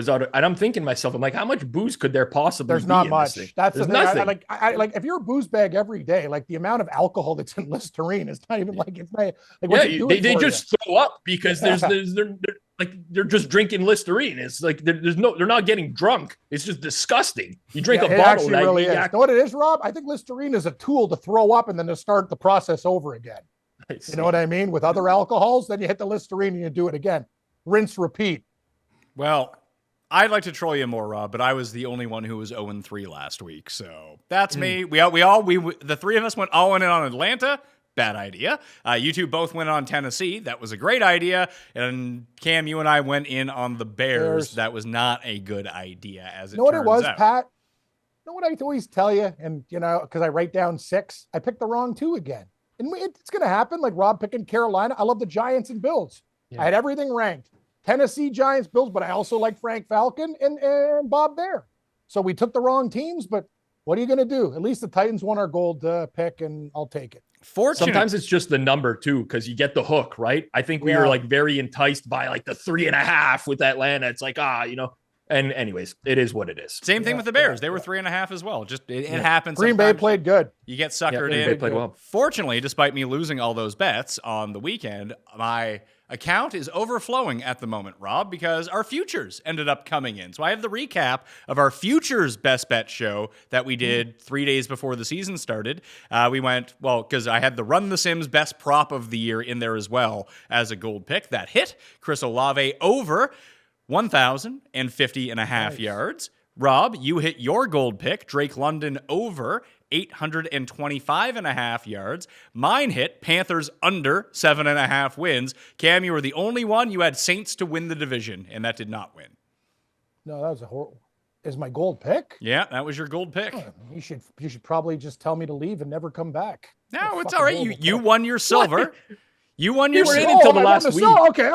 Speaker 5: out of, and I'm thinking to myself, I'm like, how much booze could there possibly
Speaker 1: There's
Speaker 5: be
Speaker 1: not
Speaker 5: in
Speaker 1: much.
Speaker 5: this thing?
Speaker 1: That's
Speaker 5: There's
Speaker 1: the thing.
Speaker 5: nothing.
Speaker 1: I like if you're a booze bag every day, like the amount of alcohol that's in Listerine is not even like it's not like what's it doing
Speaker 5: they
Speaker 1: for
Speaker 5: just throw up because they're just drinking Listerine. It's like they're not getting drunk. It's just disgusting. You drink a
Speaker 1: it
Speaker 5: bottle.
Speaker 1: actually
Speaker 5: That
Speaker 1: really is. You know what it is, Rob? I think Listerine is a tool to throw up and then to start the process over again. You know what I mean? With other alcohols, then you hit the Listerine and you do it again. Rinse, repeat.
Speaker 4: Well, I'd like to troll you more, Rob, but I was the only one who was 0-3 last week, so that's me. The three of us went all in on Atlanta. Bad idea. You two both went on Tennessee. That was a great idea. And Cam, you and I went in on the Bears. That was not a good idea, as it turns out.
Speaker 1: You know what it was, Pat? You know what I always tell you? And, because I write down 6, I picked the wrong 2 again. And it's going to happen, like Rob picking Carolina. I love the Giants and Bills. Yeah. I had everything ranked. Tennessee, Giants, Bills, but I also like Frank Falcon and Bob Bear. So we took the wrong teams, but what are you going to do? At least the Titans won our gold pick, and I'll take it.
Speaker 5: Sometimes it's just the number too, because you get the hook, right? I think we were like very enticed by like the 3.5 with Atlanta. It's like, and anyways, it is what it is.
Speaker 4: Same thing with the Bears. They were 3.5 as well. Just it happens.
Speaker 1: Green Bay played good.
Speaker 4: You get suckered in.
Speaker 5: Green Bay played well.
Speaker 4: Fortunately, despite me losing all those bets on the weekend, my account is overflowing at the moment, Rob, because our futures ended up coming in. So I have the recap of our futures best bet show that we did 3 days before the season started. We went, because I had the Run the Sims best prop of the year in there as well as a gold pick. That hit. Chris Olave over 1,050.5 yards. Rob, you hit your gold pick. Drake London over 825.5 yards. Mine hit Panthers under 7.5 wins. Cam, you were the only one. You had Saints to win the division, and that did not win.
Speaker 1: No, that was a horrible. Is my gold pick?
Speaker 4: Yeah, that was your gold pick.
Speaker 1: Oh, you should probably just tell me to leave and never come back.
Speaker 4: No, it's all right. You won your silver. You won your silver.
Speaker 5: Until the last week.
Speaker 1: Okay.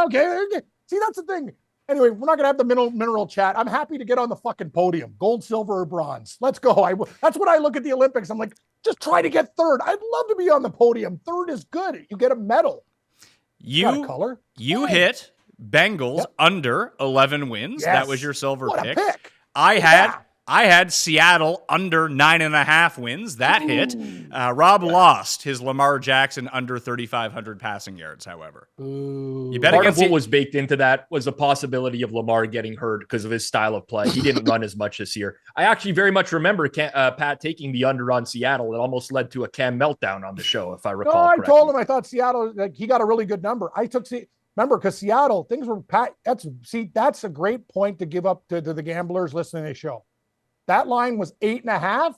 Speaker 1: See, that's the thing. Anyway, we're not going to have the mineral chat. I'm happy to get on the fucking podium. Gold, silver, or bronze. Let's go. That's what I look at the Olympics. I'm like, just try to get third. I'd love to be on the podium. Third is good. You get a medal.
Speaker 4: You hit Bengals under 11 wins.
Speaker 1: Yes.
Speaker 4: That was your silver
Speaker 1: pick. I
Speaker 4: had Seattle under 9.5 wins. That hit. Rob lost his Lamar Jackson under 3,500 passing yards, however.
Speaker 1: Ooh.
Speaker 4: You bet
Speaker 5: Part of
Speaker 4: against
Speaker 5: what was baked into that was the possibility of Lamar getting hurt because of his style of play. He didn't run as much this year. I actually very much remember Pat taking the under on Seattle. It almost led to a Cam meltdown on the show, if I recall correctly.
Speaker 1: I told him I thought Seattle, he got a really good number. Remember, because Seattle, things were Pat. That's a great point to give up to the gamblers listening to the show. That line was 8.5,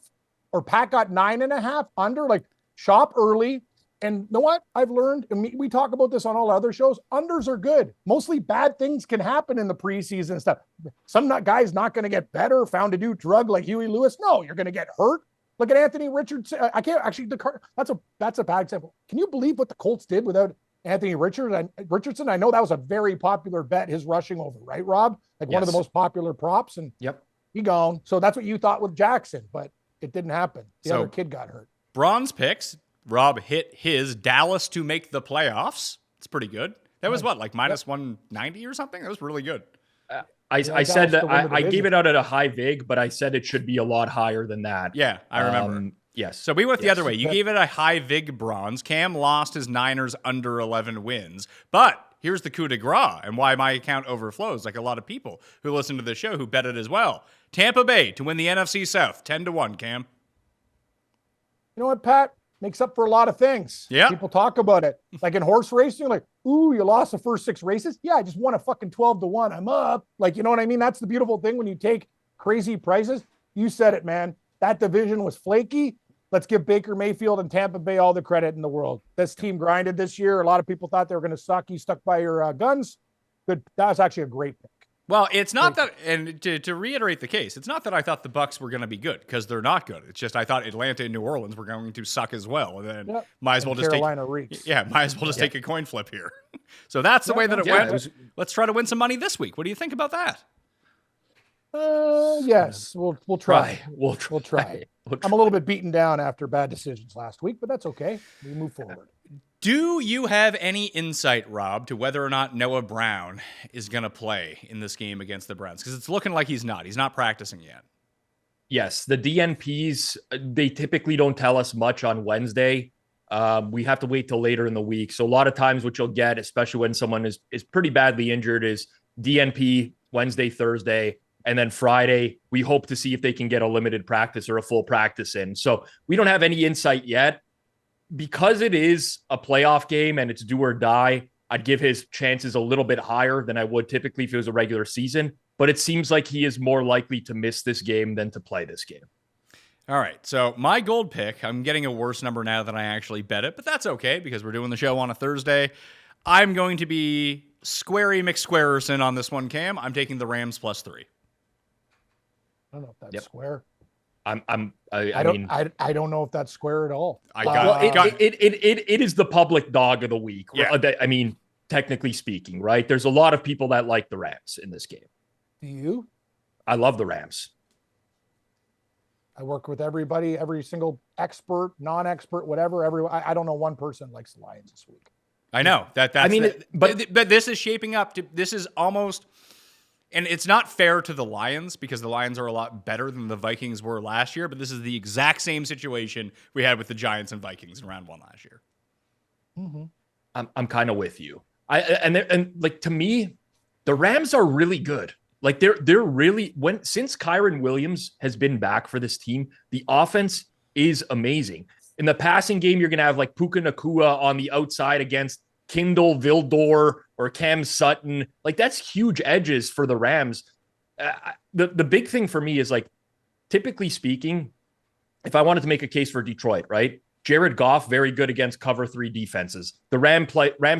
Speaker 1: or Pat got 9.5 under. Like, shop early. And you know what I've learned? And we talk about this on all other shows. Unders are good. Mostly bad things can happen in the preseason and stuff. Some guy's not going to get better, found a new drug like Huey Lewis. No, you're going to get hurt. Look at Anthony Richardson. I can't actually. That's a bad example. Can you believe what the Colts did without Anthony Richardson? I know that was a very popular bet. His rushing over, right, Rob? Like one of the most popular props. And
Speaker 5: yep.
Speaker 1: He gone. So that's what you thought with Jackson, but it didn't happen. The other kid got hurt.
Speaker 4: Bronze picks. Rob hit his Dallas to make the playoffs. It's pretty good. That was like minus 190 or something. That was really good.
Speaker 5: I said that I gave it out at a high vig, but I said it should be a lot higher than that.
Speaker 4: Yeah, I remember.
Speaker 5: Yes.
Speaker 4: So we went the other way. You gave it a high vig bronze. Cam lost his Niners under 11 wins. But here's the coup de grace and why my account overflows, like a lot of people who listen to the show who bet it as well. Tampa Bay to win the NFC South, 10-1, Cam.
Speaker 1: You know what, Pat? Makes up for a lot of things.
Speaker 4: Yeah.
Speaker 1: People talk about it. Like in horse racing, like, ooh, you lost the first 6 races. Yeah, I just won a fucking 12-1. I'm up. Like, you know what I mean? That's the beautiful thing when you take crazy prices. You said it, man. That division was flaky. Let's give Baker Mayfield and Tampa Bay all the credit in the world. This team grinded this year. A lot of people thought they were going to suck. You stuck by your guns. Good. That was actually a great pick.
Speaker 4: Well, it's not that, and to reiterate the case, it's not that I thought the Bucks were going to be good, because they're not good. It's just I thought Atlanta and New Orleans were going to suck as well, and then might as well just
Speaker 1: Carolina reeks.
Speaker 4: might as well just take a coin flip here. So that's the way that it went. Let's try to win some money this week. What do you think about that?
Speaker 1: Yes, we'll try.
Speaker 5: We'll
Speaker 1: try. I'm a little bit beaten down after bad decisions last week, but that's okay. We move forward.
Speaker 4: Do you have any insight, Rob, to whether or not Noah Brown is going to play in this game against the Browns? Because it's looking like he's not. He's not practicing yet.
Speaker 5: Yes, the DNPs, they typically don't tell us much on Wednesday. We have to wait till later in the week. So a lot of times what you'll get, especially when someone is pretty badly injured, is DNP Wednesday, Thursday, and then Friday, we hope to see if they can get a limited practice or a full practice in. So we don't have any insight yet. Because it is a playoff game and it's do or die, I'd give his chances a little bit higher than I would typically if it was a regular season. But it seems like he is more likely to miss this game than to play this game.
Speaker 4: All right, so my gold pick, I'm getting a worse number now than I actually bet it, but that's okay because we're doing the show on a Thursday. I'm going to be Squarey McSquarerson on this one, Cam. I'm taking the Rams +3.
Speaker 1: I don't know if that's square.
Speaker 5: I
Speaker 1: don't know if that's square at all.
Speaker 5: It is the public dog of the week.
Speaker 4: Yeah.
Speaker 5: I mean, technically speaking, right? There's a lot of people that like the Rams in this game.
Speaker 1: Do you?
Speaker 5: I love the Rams.
Speaker 1: I work with everybody, every single expert, non-expert, whatever. I don't know one person likes the Lions this week.
Speaker 4: I know but this is shaping up to, this is almost, and it's not fair to the Lions because the Lions are a lot better than the Vikings were last year, but this is the exact same situation we had with the Giants and Vikings in round 1 last year.
Speaker 1: Mm-hmm.
Speaker 5: I'm kind of with you. And like, to me, the Rams are really good. Like they're really, since Kyron Williams has been back for this team, the offense is amazing. In the passing game, you're going to have like Puka Nacua on the outside against Kindle Vildor or Cam Sutton. Like that's huge edges for the Rams. The big thing for me is like, typically speaking, if I wanted to make a case for Detroit, right? Jared Goff, very good against cover 3 defenses. The Rams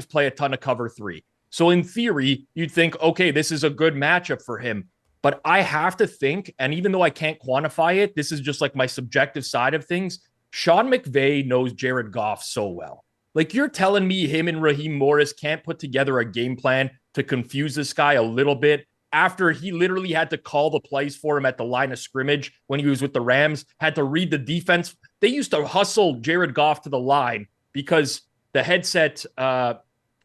Speaker 5: play a ton of cover 3. So in theory, you'd think, okay, this is a good matchup for him. But I have to think, and even though I can't quantify it, this is just like my subjective side of things. Sean McVay knows Jared Goff so well. Like you're telling me him and Raheem Morris can't put together a game plan to confuse this guy a little bit after he literally had to call the plays for him at the line of scrimmage when he was with the Rams, had to read the defense. They used to hustle Jared Goff to the line because the headset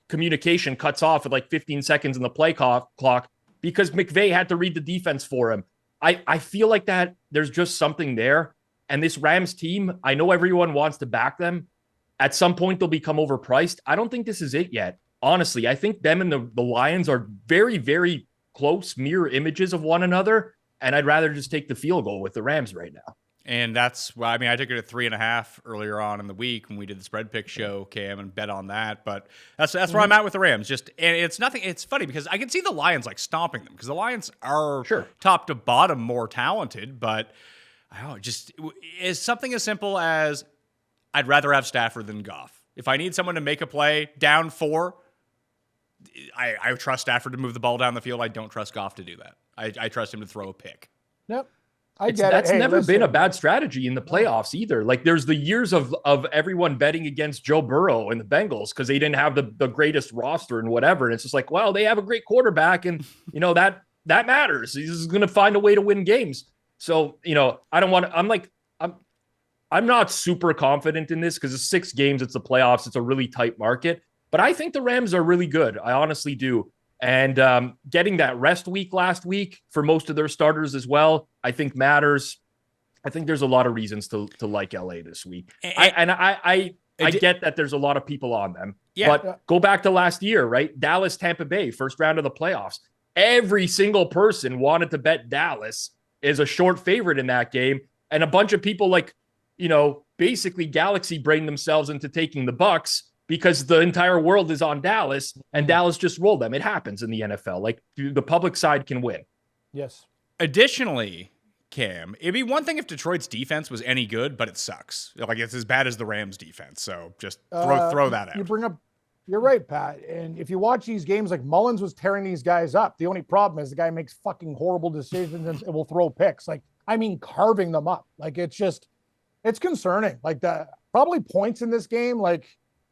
Speaker 5: communication cuts off at like 15 seconds in the play clock because McVay had to read the defense for him. I feel like that there's just something there. And this Rams team, I know everyone wants to back them. At some point, they'll become overpriced. I don't think this is it yet. Honestly, I think them and the Lions are very, very close mirror images of one another. And I'd rather just take the field goal with the Rams right now.
Speaker 4: And that's, well, I mean, I took it at 3.5 earlier on in the week when we did the spread pick show, Cam, and bet on that. But that's where I'm at with the Rams. Just, and it's nothing. It's funny because I can see the Lions like stomping them because the Lions are top to bottom more talented. But I don't know, just is something as simple as I'd rather have Stafford than Goff. If I need someone to make a play down 4, I trust Stafford to move the ball down the field. I don't trust Goff to do that. I trust him to throw a pick.
Speaker 1: Yep.
Speaker 5: That's never been a bad strategy in the playoffs either. Like there's the years of everyone betting against Joe Burrow and the Bengals because they didn't have the greatest roster and whatever. And it's just like, well, they have a great quarterback and you know, that matters. He's going to find a way to win games. So, you know, I don't want to, I'm not super confident in this because it's 6 games. It's the playoffs. It's a really tight market, but I think the Rams are really good. I honestly do. And getting that rest week last week for most of their starters as well, I think matters. I think there's a lot of reasons to like LA this week. I get that there's a lot of people on them. Yeah. But go back to last year, right? Dallas, Tampa Bay, first round of the playoffs. Every single person wanted to bet Dallas as a short favorite in that game. And a bunch of people like, you know, basically galaxy brain themselves into taking the Bucks because the entire world is on Dallas and Dallas just rolled them. It happens in the NFL. Like the public side can win.
Speaker 1: Yes.
Speaker 4: Additionally, Cam, it'd be one thing if Detroit's defense was any good, but it sucks. Like it's as bad as the Rams defense. So just throw that out.
Speaker 1: You bring up You're right, Pat. And if you watch these games, like Mullins was tearing these guys up. The only problem is the guy makes fucking horrible decisions and will throw picks. Like, I mean, carving them up. Like, it's concerning. Like, the probably points in this game. Like,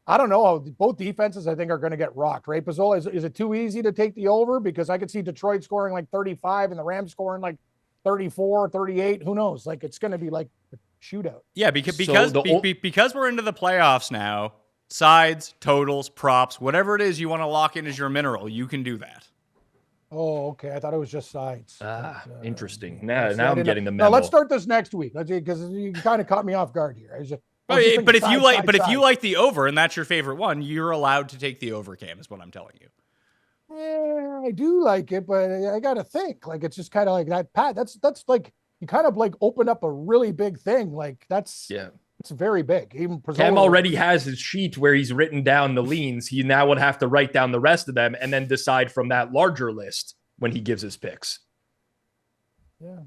Speaker 1: I don't know. Both defenses, I think, are going to get rocked, right? Pizzola, is it too easy to take the over? Because I could see Detroit scoring like 35 and the Rams scoring like 34, 38. Who knows? Like, it's going to be like a shootout.
Speaker 4: Yeah, because we're into the playoffs now. Sides, totals, props, whatever it is you want to lock in as your mineral, you can do that.
Speaker 1: Oh, okay. I thought it was just sides.
Speaker 5: Interesting. Now I'm getting the memo.
Speaker 1: Now let's start this next week because you kind of caught me off guard here.
Speaker 4: But if you like the over and that's your favorite one, you're allowed to take the over, Cam, is what I'm telling you.
Speaker 1: Yeah, I do like it, but I got to think. Like, it's just kind of like that, Pat. That's like you kind of like opened up a really big thing. Like it's very big. Even
Speaker 5: Cam already has his sheet where he's written down the leans. He now would have to write down the rest of them and then decide from that larger list when he gives his picks.
Speaker 1: Yeah.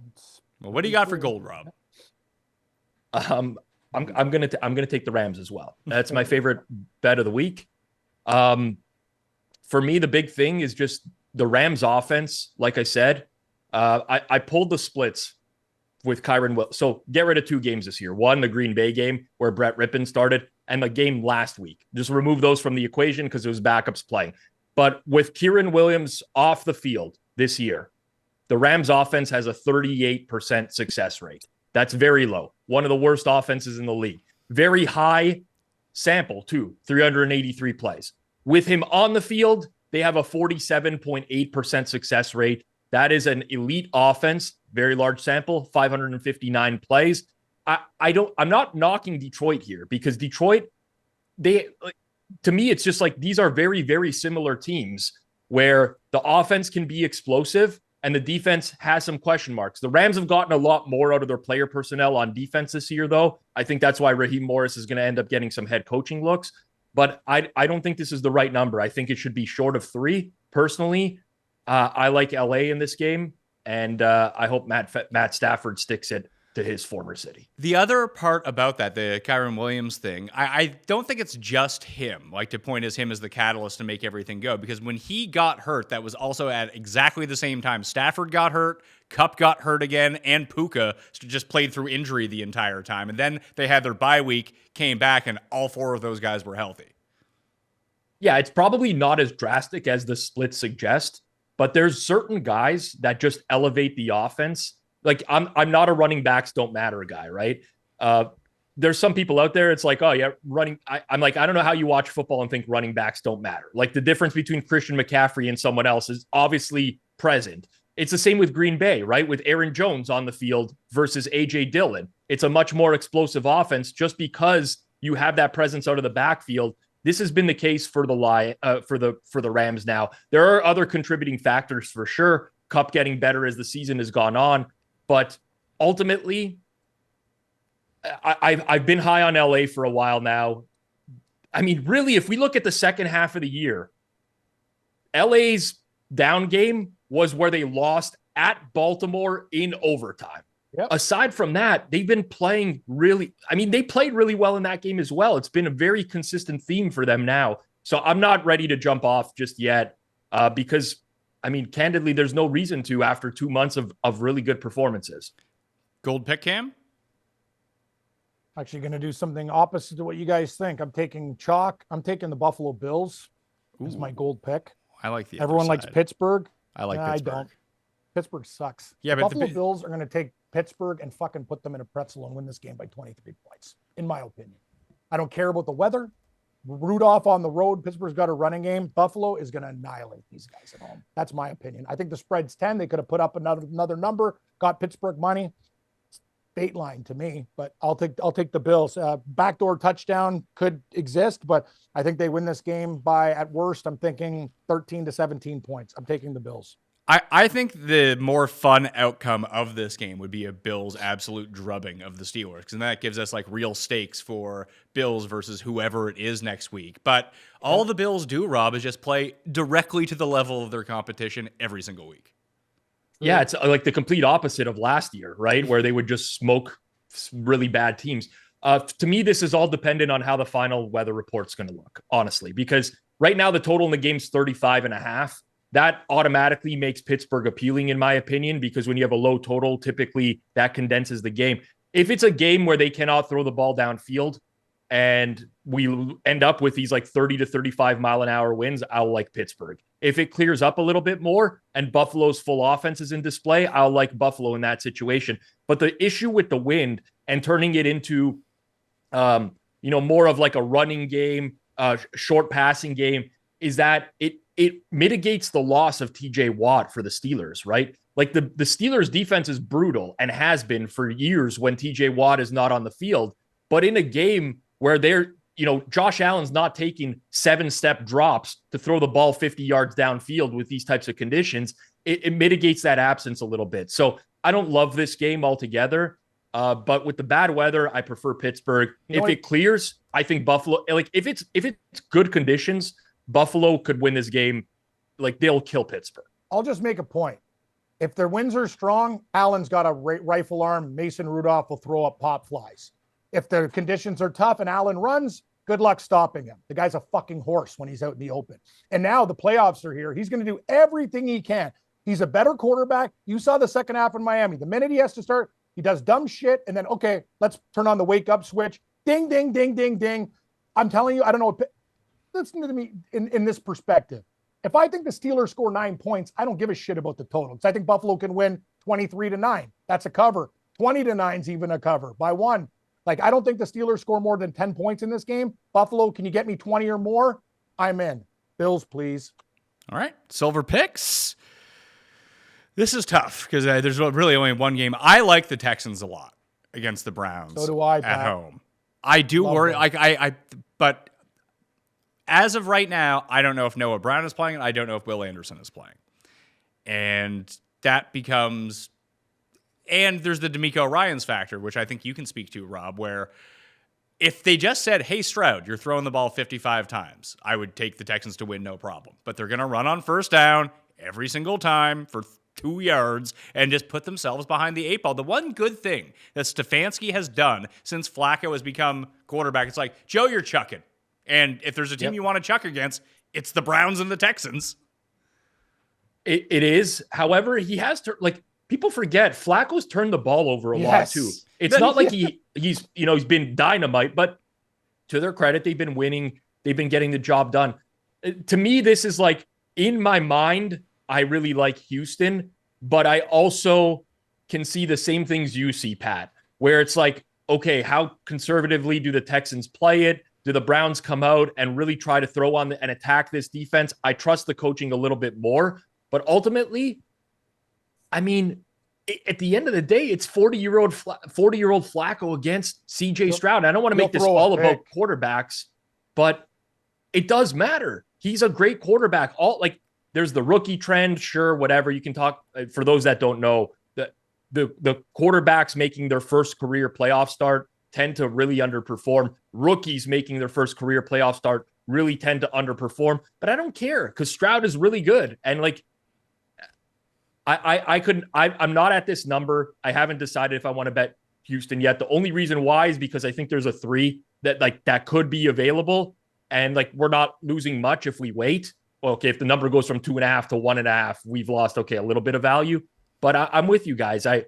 Speaker 5: Well,
Speaker 4: what do you got for gold, Rob?
Speaker 5: I'm gonna take the Rams as well. That's my favorite bet of the week. For me, the big thing is just the Rams offense. Like I said, I pulled the splits with Kyron. So get rid of 2 games this year. One, the Green Bay game where Brett Rippon started, and the game last week. Just remove those from the equation because it was backups playing. But with Kyren Williams off the field this year, the Rams offense has a 38% success rate. That's very low. One of the worst offenses in the league. Very high sample too, 383 plays. With him on the field, they have a 47.8% success rate. That is an elite offense, very large sample, 559 plays. I'm not knocking Detroit here because Detroit, to me, it's just like these are very, very similar teams where the offense can be explosive and the defense has some question marks. The Rams have gotten a lot more out of their player personnel on defense this year, though. I think that's why Raheem Morris is going to end up getting some head coaching looks. But I don't think this is the right number. I think it should be short of 3. Personally, I like LA in this game, and I hope Matt Stafford sticks it to his former city.
Speaker 4: The other part about that, the Kyren Williams thing, I don't think it's just him, like to point as him as the catalyst to make everything go, because when he got hurt, that was also at exactly the same time. Stafford got hurt, Kupp got hurt again, and Puka just played through injury the entire time. And then they had their bye week, came back, and all 4 of those guys were healthy.
Speaker 5: Yeah, it's probably not as drastic as the splits suggest, but there's certain guys that just elevate the offense. Like I'm not a running backs don't matter guy, right? There's some people out there. It's like, oh yeah, running. I'm like, I don't know how you watch football and think running backs don't matter. Like the difference between Christian McCaffrey and someone else is obviously present. It's the same with Green Bay, right? With Aaron Jones on the field versus AJ Dillon. It's a much more explosive offense just because you have that presence out of the backfield. This has been the case for the Rams now. There are other contributing factors for sure. Kupp getting better as the season has gone on. But ultimately, I've been high on LA for a while now. I mean, really, if we look at the second half of the year, LA's down game was where they lost at Baltimore in overtime. Yep. Aside from that, they've been playing they played really well in that game as well. It's been a very consistent theme for them now. So I'm not ready to jump off just yet because, I mean, candidly, there's no reason to after 2 months of really good performances.
Speaker 4: Gold pick, Cam?
Speaker 1: Actually going to do something opposite to what you guys think. I'm taking chalk. I'm taking the Buffalo Bills as my gold pick.
Speaker 4: I like the
Speaker 1: Everyone likes Pittsburgh.
Speaker 4: I like Pittsburgh.
Speaker 1: I don't. Pittsburgh sucks.
Speaker 4: Yeah,
Speaker 1: the
Speaker 4: but
Speaker 1: Buffalo Bills are going to take Pittsburgh and fucking put them in a pretzel and win this game by 23 points, in my opinion. I don't care about the weather. Rudolph on the road. Pittsburgh's got a running game. Buffalo is going to annihilate these guys at home. That's my opinion. I think the spread's 10. They could have put up another number, got Pittsburgh money. Bait line to me, but I'll take the Bills. Backdoor touchdown could exist, but I think they win this game by, at worst, I'm thinking 13 to 17 points. I'm taking the Bills.
Speaker 4: I think the more fun outcome of this game would be a Bills absolute drubbing of the Steelers, because that gives us like real stakes for Bills versus whoever it is next week. But all the Bills do, Rob, is just play directly to the level of their competition every single week.
Speaker 5: Yeah, it's like the complete opposite of last year, right? Where they would just smoke really bad teams. To me, this is all dependent on how the final weather report's going to look, honestly, because right now the total in the game's 35.5. That automatically makes Pittsburgh appealing, in my opinion, because when you have a low total, typically that condenses the game. If it's a game where they cannot throw the ball downfield and we end up with these like 30 to 35 mile an hour winds, I'll like Pittsburgh. If it clears up a little bit more and Buffalo's full offense is in display, I'll like Buffalo in that situation. But the issue with the wind and turning it into, more of like a running game, short passing game, is that it mitigates the loss of TJ Watt for the Steelers, right? Like the Steelers defense is brutal and has been for years when TJ Watt is not on the field. But in a game where Josh Allen's not taking 7-step drops to throw the ball 50 yards downfield with these types of conditions, it mitigates that absence a little bit. So I don't love this game altogether. But with the bad weather, I prefer Pittsburgh. If it clears, I think Buffalo, like if it's good conditions, Buffalo could win this game. Like they'll kill Pittsburgh.
Speaker 1: I'll just make a point. If their winds are strong, Allen's got a rifle arm. Mason Rudolph will throw up pop flies. If the conditions are tough and Allen runs, good luck stopping him. The guy's a fucking horse when he's out in the open. And now the playoffs are here. He's going to do everything he can. He's a better quarterback. You saw the second half in Miami. The minute he has to start, he does dumb shit. And then, okay, let's turn on the wake up switch. Ding, ding, ding, ding, ding. I'm telling you, I don't know. Listen to me in this perspective. If I think the Steelers score 9 points, I don't give a shit about the total. Because I think Buffalo can win 23-9. That's a cover. 20-9 is even a cover by 1. Like, I don't think the Steelers score more than 10 points in this game. Buffalo, can you get me 20 or more? I'm in. Bills, please.
Speaker 4: All right. Silver picks. This is tough because there's really only one game. I like the Texans a lot against the Browns.
Speaker 1: So do I,
Speaker 4: at
Speaker 1: Pat.
Speaker 4: home. I do
Speaker 1: Love
Speaker 4: worry.
Speaker 1: them.
Speaker 4: But as of right now, I don't know if Noah Brown is playing, and I don't know if Will Anderson is playing. And that becomes, and there's the D'Amico Ryans factor, which I think you can speak to, Rob, where if they just said, hey, Stroud, you're throwing the ball 55 times, I would take the Texans to win, no problem. But they're going to run on first down every single time for 2 yards and just put themselves behind the 8 ball. The one good thing that Stefanski has done since Flacco has become quarterback, it's like, Joe, you're chucking. And if there's a team you want to chuck against, it's the Browns and the Texans.
Speaker 5: It is. However, he has to, like, people forget Flacco's turned the ball over a lot too. It's not like he's been dynamite, but to their credit, they've been winning. They've been getting the job done. To me, this is like, in my mind, I really like Houston, but I also can see the same things you see, Pat, where it's like, okay, how conservatively do the Texans play it? Do the Browns come out and really try to throw on and attack this defense? I trust the coaching a little bit more, but ultimately, I mean, at the end of the day, it's 40-year-old Flacco against CJ Stroud. I don't want to make this all about quarterbacks, but it does matter. He's a great quarterback. There's the rookie trend, sure, whatever. You can talk for those that don't know, the quarterbacks making their first career playoff start tend to really underperform. Rookies making their first career playoff start really tend to underperform. But I don't care because Stroud is really good. And like, I'm not at this number. I haven't decided if I want to bet Houston yet. The only reason why is because I think there's a 3 that could be available. And like, we're not losing much if we wait. Well, okay, if the number goes from 2.5 to 1.5, we've lost, a little bit of value. But I'm with you guys. I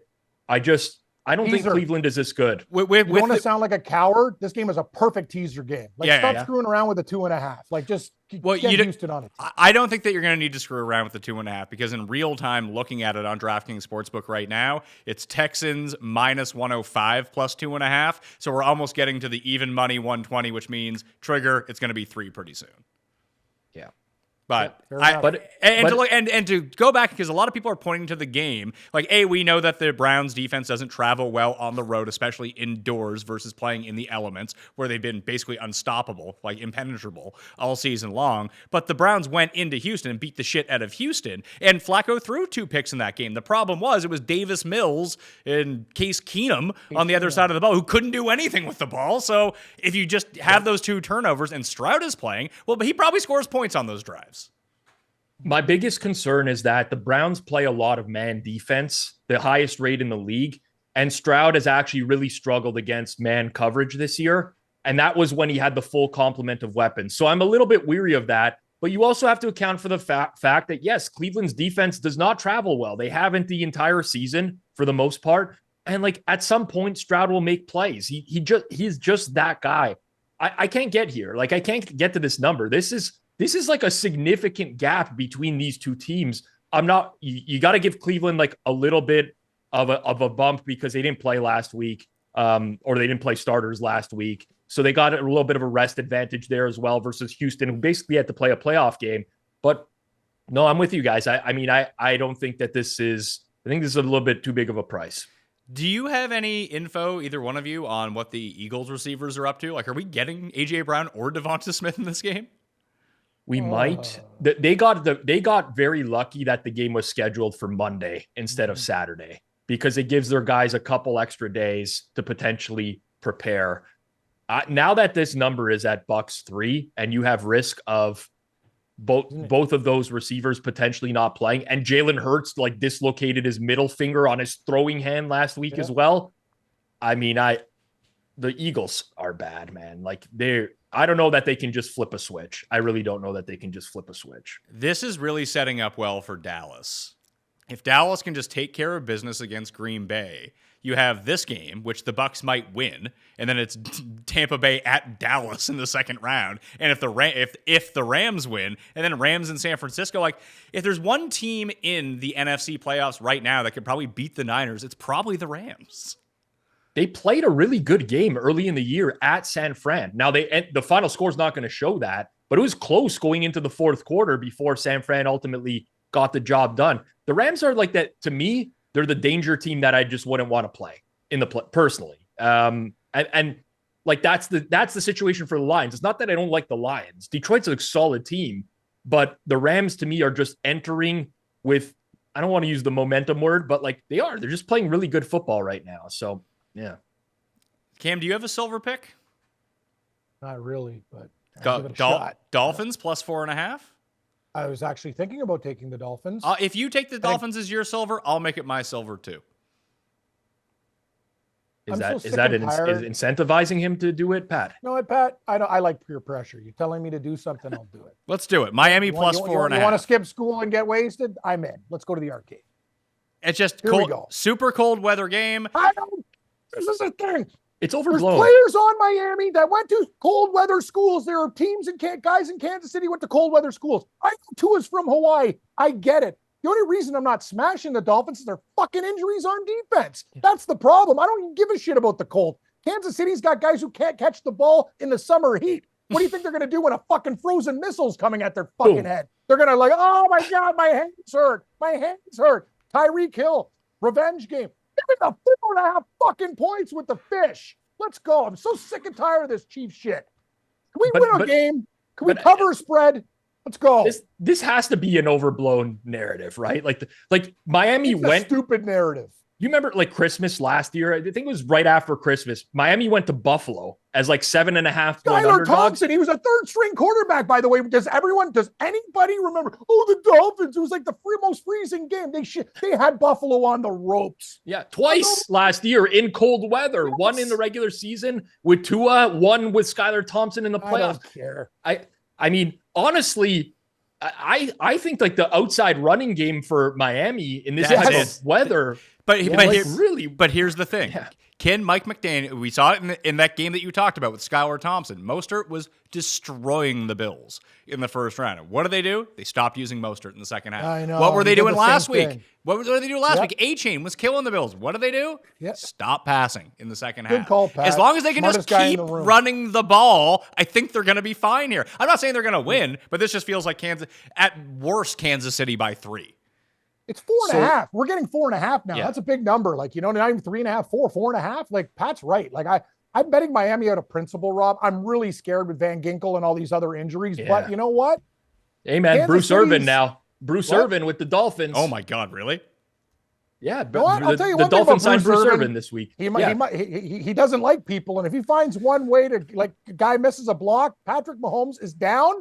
Speaker 5: don't think Cleveland is this good.
Speaker 1: You want to sound like a coward? This game is a perfect teaser game. Stop screwing around with the 2.5. Like, just get Houston on it.
Speaker 4: I don't think that you're going to need to screw around with the 2.5 because in real time, looking at it on DraftKings Sportsbook right now, it's Texans minus 105 plus 2.5. So we're almost getting to the even money 120, which means trigger, it's going to be 3 pretty soon.
Speaker 5: Yeah.
Speaker 4: But to go back, because a lot of people are pointing to the game, like, we know that the Browns defense doesn't travel well on the road, especially indoors versus playing in the elements where they've been basically unstoppable, like impenetrable all season long. But the Browns went into Houston and beat the shit out of Houston, and Flacco threw 2 picks in that game. The problem was it was Davis Mills and Case Keenum on the other side of the ball who couldn't do anything with the ball. So if you just have those 2 turnovers and Stroud is playing, well, but he probably scores points on those drives.
Speaker 5: My biggest concern is that the Browns play a lot of man defense, the highest rate in the league, and Stroud has actually really struggled against man coverage this year. And that was when he had the full complement of weapons. So I'm a little bit weary of that. But you also have to account for the fact that, yes, Cleveland's defense does not travel well. They haven't the entire season for the most part. And like at some point, Stroud will make plays. He's just that guy. I can't get here. Like I can't get to this number. This is like a significant gap between these two teams. You got to give Cleveland like a little bit of a bump because they didn't play last week, or they didn't play starters last week. So they got a little bit of a rest advantage there as well versus Houston, who basically had to play a playoff game. But no, I'm with you guys. I don't think that this is. I think this is a little bit too big of a price.
Speaker 4: Do you have any info, either one of you, on what the Eagles receivers are up to? Like, are we getting A.J. Brown or Devonta Smith in this game?
Speaker 5: We might. They got very lucky that the game was scheduled for Monday instead of Saturday because it gives their guys a couple extra days to potentially prepare. Now that this number is at Bucks 3 and you have risk of both of those receivers potentially not playing, and Jalen Hurts like dislocated his middle finger on his throwing hand last week as well. I mean, the Eagles are bad, man. Like I don't know that they can just flip a switch. I really don't know that they can just flip a switch.
Speaker 4: This is really setting up well for Dallas. If Dallas can just take care of business against Green Bay, you have this game, which the Bucks might win, and then it's Tampa Bay at Dallas in the second round. And if the Rams win, and then Rams in San Francisco, like if there's one team in the NFC playoffs right now that could probably beat the Niners, it's probably the Rams.
Speaker 5: They played a really good game early in the year at San Fran. Now the final score is not going to show that, but it was close going into the fourth quarter before San Fran ultimately got the job done. The Rams are like that to me. They're the danger team that I just wouldn't want to play personally. And like that's the situation for the Lions. It's not that I don't like the Lions. Detroit's a solid team, but the Rams to me are just entering with, I don't want to use the momentum word, but like they're just playing really good football right now. So yeah.
Speaker 4: Cam, do you have a silver pick?
Speaker 1: Not really, but give it a shot.
Speaker 4: Dolphins plus 4.5.
Speaker 1: I was actually thinking about taking the Dolphins.
Speaker 4: If you take the Dolphins as your silver, I'll make it my silver too.
Speaker 5: Is that incentivizing him to do it, Pat?
Speaker 1: No, Pat. I like peer pressure. You're telling me to do something, I'll do it.
Speaker 4: Let's do it. Miami plus 4.5.
Speaker 1: You want to skip school and get wasted? I'm in. Let's go to the arcade.
Speaker 4: It's just
Speaker 1: Here we go.
Speaker 4: Super cold weather game.
Speaker 1: I don't. This is a thing.
Speaker 5: It's
Speaker 1: There's
Speaker 5: overblown.
Speaker 1: players on Miami that went to cold weather schools. There are teams and guys in Kansas City went to cold weather schools. I know Tua's from Hawaii. I get it. The only reason I'm not smashing the Dolphins is their fucking injuries on defense. That's the problem. I don't even give a shit about the cold. Kansas City's got guys who can't catch the ball in the summer heat. What do you think they're going to do when a fucking frozen missile's coming at their fucking head? They're going to like, oh my God, my hands hurt. My hands hurt. Tyreek Hill, revenge game. Give me the 4.5 fucking points with the fish. Let's go. I'm so sick and tired of this Chiefs shit. Can we win a game? Can we cover a spread? Let's go.
Speaker 5: This has to be an overblown narrative, right? Like Miami
Speaker 1: it's
Speaker 5: went
Speaker 1: a stupid narrative.
Speaker 5: You remember like Christmas last year? I think it was right after Christmas. Miami went to Buffalo as like 7.5 point
Speaker 1: Skylar
Speaker 5: underdogs.
Speaker 1: Thompson, he was a third string quarterback, by the way. Does anybody remember? Oh, the Dolphins. It was like the most freezing game. They had Buffalo on the ropes.
Speaker 5: Yeah, twice last year in cold weather. Yes. One in the regular season with Tua, one with Skylar Thompson in the playoffs.
Speaker 1: I don't care.
Speaker 5: I mean, honestly, I think like the outside running game for Miami in this type of weather.
Speaker 4: But here's the thing. Yeah. Can Mike McDaniel, we saw it in that game that you talked about with Skylar Thompson. Mostert was destroying the Bills in the first round. What did they do? They stopped using Mostert in the second half.
Speaker 1: I know.
Speaker 4: What were they doing last week? What did they do last week? A-Chain was killing the Bills. What did they do? Stop passing in the second half.
Speaker 1: Good call, Pat.
Speaker 4: As long as they can just keep running the ball, I think they're going to be fine here. I'm not saying they're going to win, but this just feels like at worst, Kansas City by 3.
Speaker 1: It's 4.5. We're getting 4.5 now. Yeah. That's a big number. Like, not even 3.5, 4.5. Like, Pat's right. Like, I'm betting Miami out of principle, Rob. I'm really scared with Van Ginkel and all these other injuries. Yeah. But you know what?
Speaker 5: Hey, man, Bruce Irvin now. Bruce Irvin with the Dolphins.
Speaker 4: Oh, my God, really?
Speaker 5: Yeah,
Speaker 1: but I'll tell you
Speaker 5: the Dolphins signed Bruce Irvin this week.
Speaker 1: He doesn't like people. And if he finds one way to, like, a guy misses a block, Patrick Mahomes is down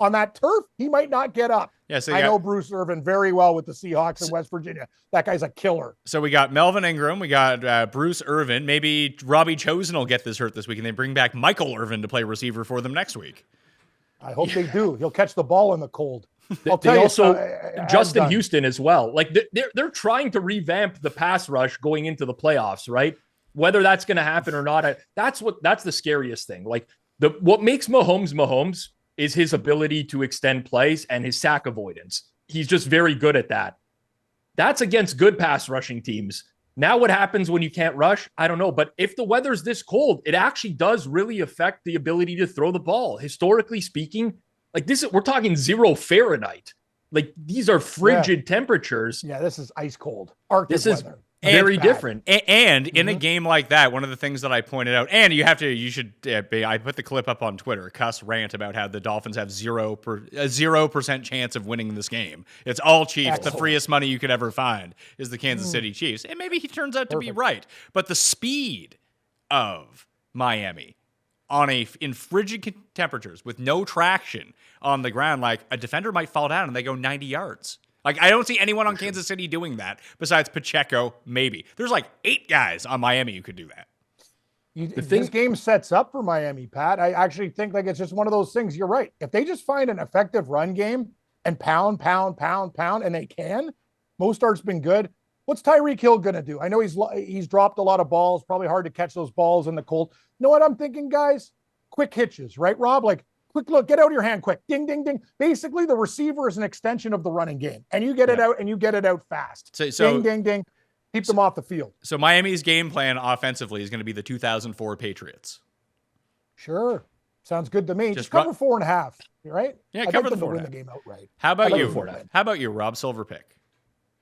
Speaker 1: on that turf, he might not get up.
Speaker 4: Yeah, so
Speaker 1: I know Bruce Irvin very well with the Seahawks in West Virginia. That guy's a killer.
Speaker 4: So we got Melvin Ingram, we got Bruce Irvin. Maybe Robbie Chosen will get this hurt this week, and they bring back Michael Irvin to play receiver for them next week.
Speaker 1: I hope they do. He'll catch the ball in the cold. I'll
Speaker 5: They
Speaker 1: tell
Speaker 5: also
Speaker 1: you,
Speaker 5: Justin Houston as well. Like they're trying to revamp the pass rush going into the playoffs, right? Whether that's going to happen or not, that's the scariest thing. Like what makes Mahomes is his ability to extend plays and his sack avoidance. He's just very good at that. That's against good pass rushing teams. Now what happens when you can't rush? I don't know. But if the weather's this cold, it actually does really affect the ability to throw the ball. Historically speaking, like we're talking 0 Fahrenheit. Like these are frigid temperatures.
Speaker 1: Yeah, this is ice cold. Arctic
Speaker 5: This is
Speaker 1: weather.
Speaker 5: very different.
Speaker 4: And in a game like that, one of the things that I pointed out, and you should, I put the clip up on Twitter, Cuss rant about how the Dolphins have 0% chance of winning this game. It's all Chiefs.
Speaker 1: Excellent.
Speaker 4: The freest money you could ever find is the Kansas City Chiefs. And maybe he turns out to be right. But the speed of Miami in frigid temperatures with no traction on the ground, like a defender might fall down and they go 90 yards. Like, I don't see anyone on Kansas City doing that besides Pacheco, maybe. There's like 8 guys on Miami who could do that.
Speaker 1: This game sets up for Miami, Pat. I actually think like it's just one of those things. You're right. If they just find an effective run game and pound, and they can, Mostart's been good. What's Tyreek Hill going to do? I know he's dropped a lot of balls, probably hard to catch those balls in the cold. You know what I'm thinking, guys? Quick hitches, right, Rob? Like, quick look, get out of your hand quick. Ding, ding, ding. Basically, the receiver is an extension of the running game. And you get it out, and you get it out fast.
Speaker 4: So
Speaker 1: ding, ding, ding. Keep them off the field.
Speaker 4: So Miami's game plan offensively is going to be the 2004 Patriots.
Speaker 1: Sure. Sounds good to me. Just
Speaker 4: run-
Speaker 1: cover 4.5, right?
Speaker 4: Yeah,
Speaker 1: I'd
Speaker 4: cover
Speaker 1: like
Speaker 4: the
Speaker 1: them to
Speaker 4: 4.5.
Speaker 1: win the game outright.
Speaker 4: How about
Speaker 1: I'd
Speaker 4: you?
Speaker 1: like them to win.
Speaker 4: How about you, Rob? Silver pick.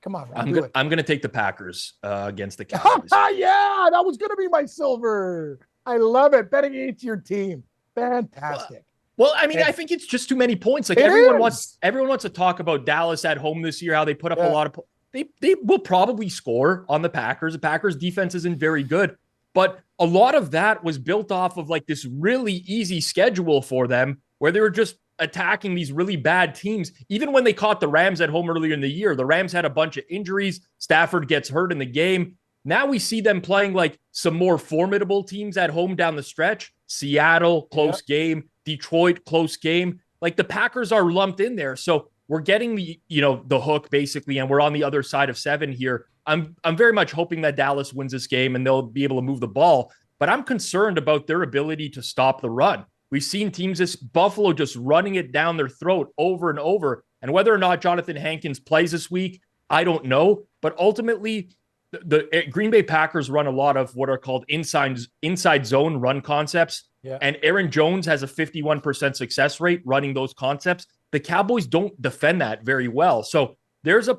Speaker 1: Come on, Rob.
Speaker 5: I'm going to take the Packers against the Cowboys.
Speaker 1: Yeah, that was going to be my silver. I love it. Betting against your team. Fantastic.
Speaker 5: Well, I mean, I think it's just too many points. Like everyone wants to talk about Dallas at home this year, how they put up a lot of they will probably score on the Packers. The Packers defense isn't very good, but a lot of that was built off of like this really easy schedule for them where they were just attacking these really bad teams. Even when they caught the Rams at home earlier in the year, the Rams had a bunch of injuries. Stafford gets hurt in the game. Now we see them playing like some more formidable teams at home down the stretch. Seattle, close game. Detroit, close game. Like the Packers are lumped in there. So we're getting the hook basically, and we're on the other side of 7 here. I'm very much hoping that Dallas wins this game and they'll be able to move the ball, but I'm concerned about their ability to stop the run. We've seen teams, this Buffalo just running it down their throat over and over. And whether or not Jonathan Hankins plays this week, I don't know. But ultimately, the Green Bay Packers run a lot of what are called inside zone run concepts. Yeah. And Aaron Jones has a 51% success rate running those concepts. The Cowboys don't defend that very well. So there's a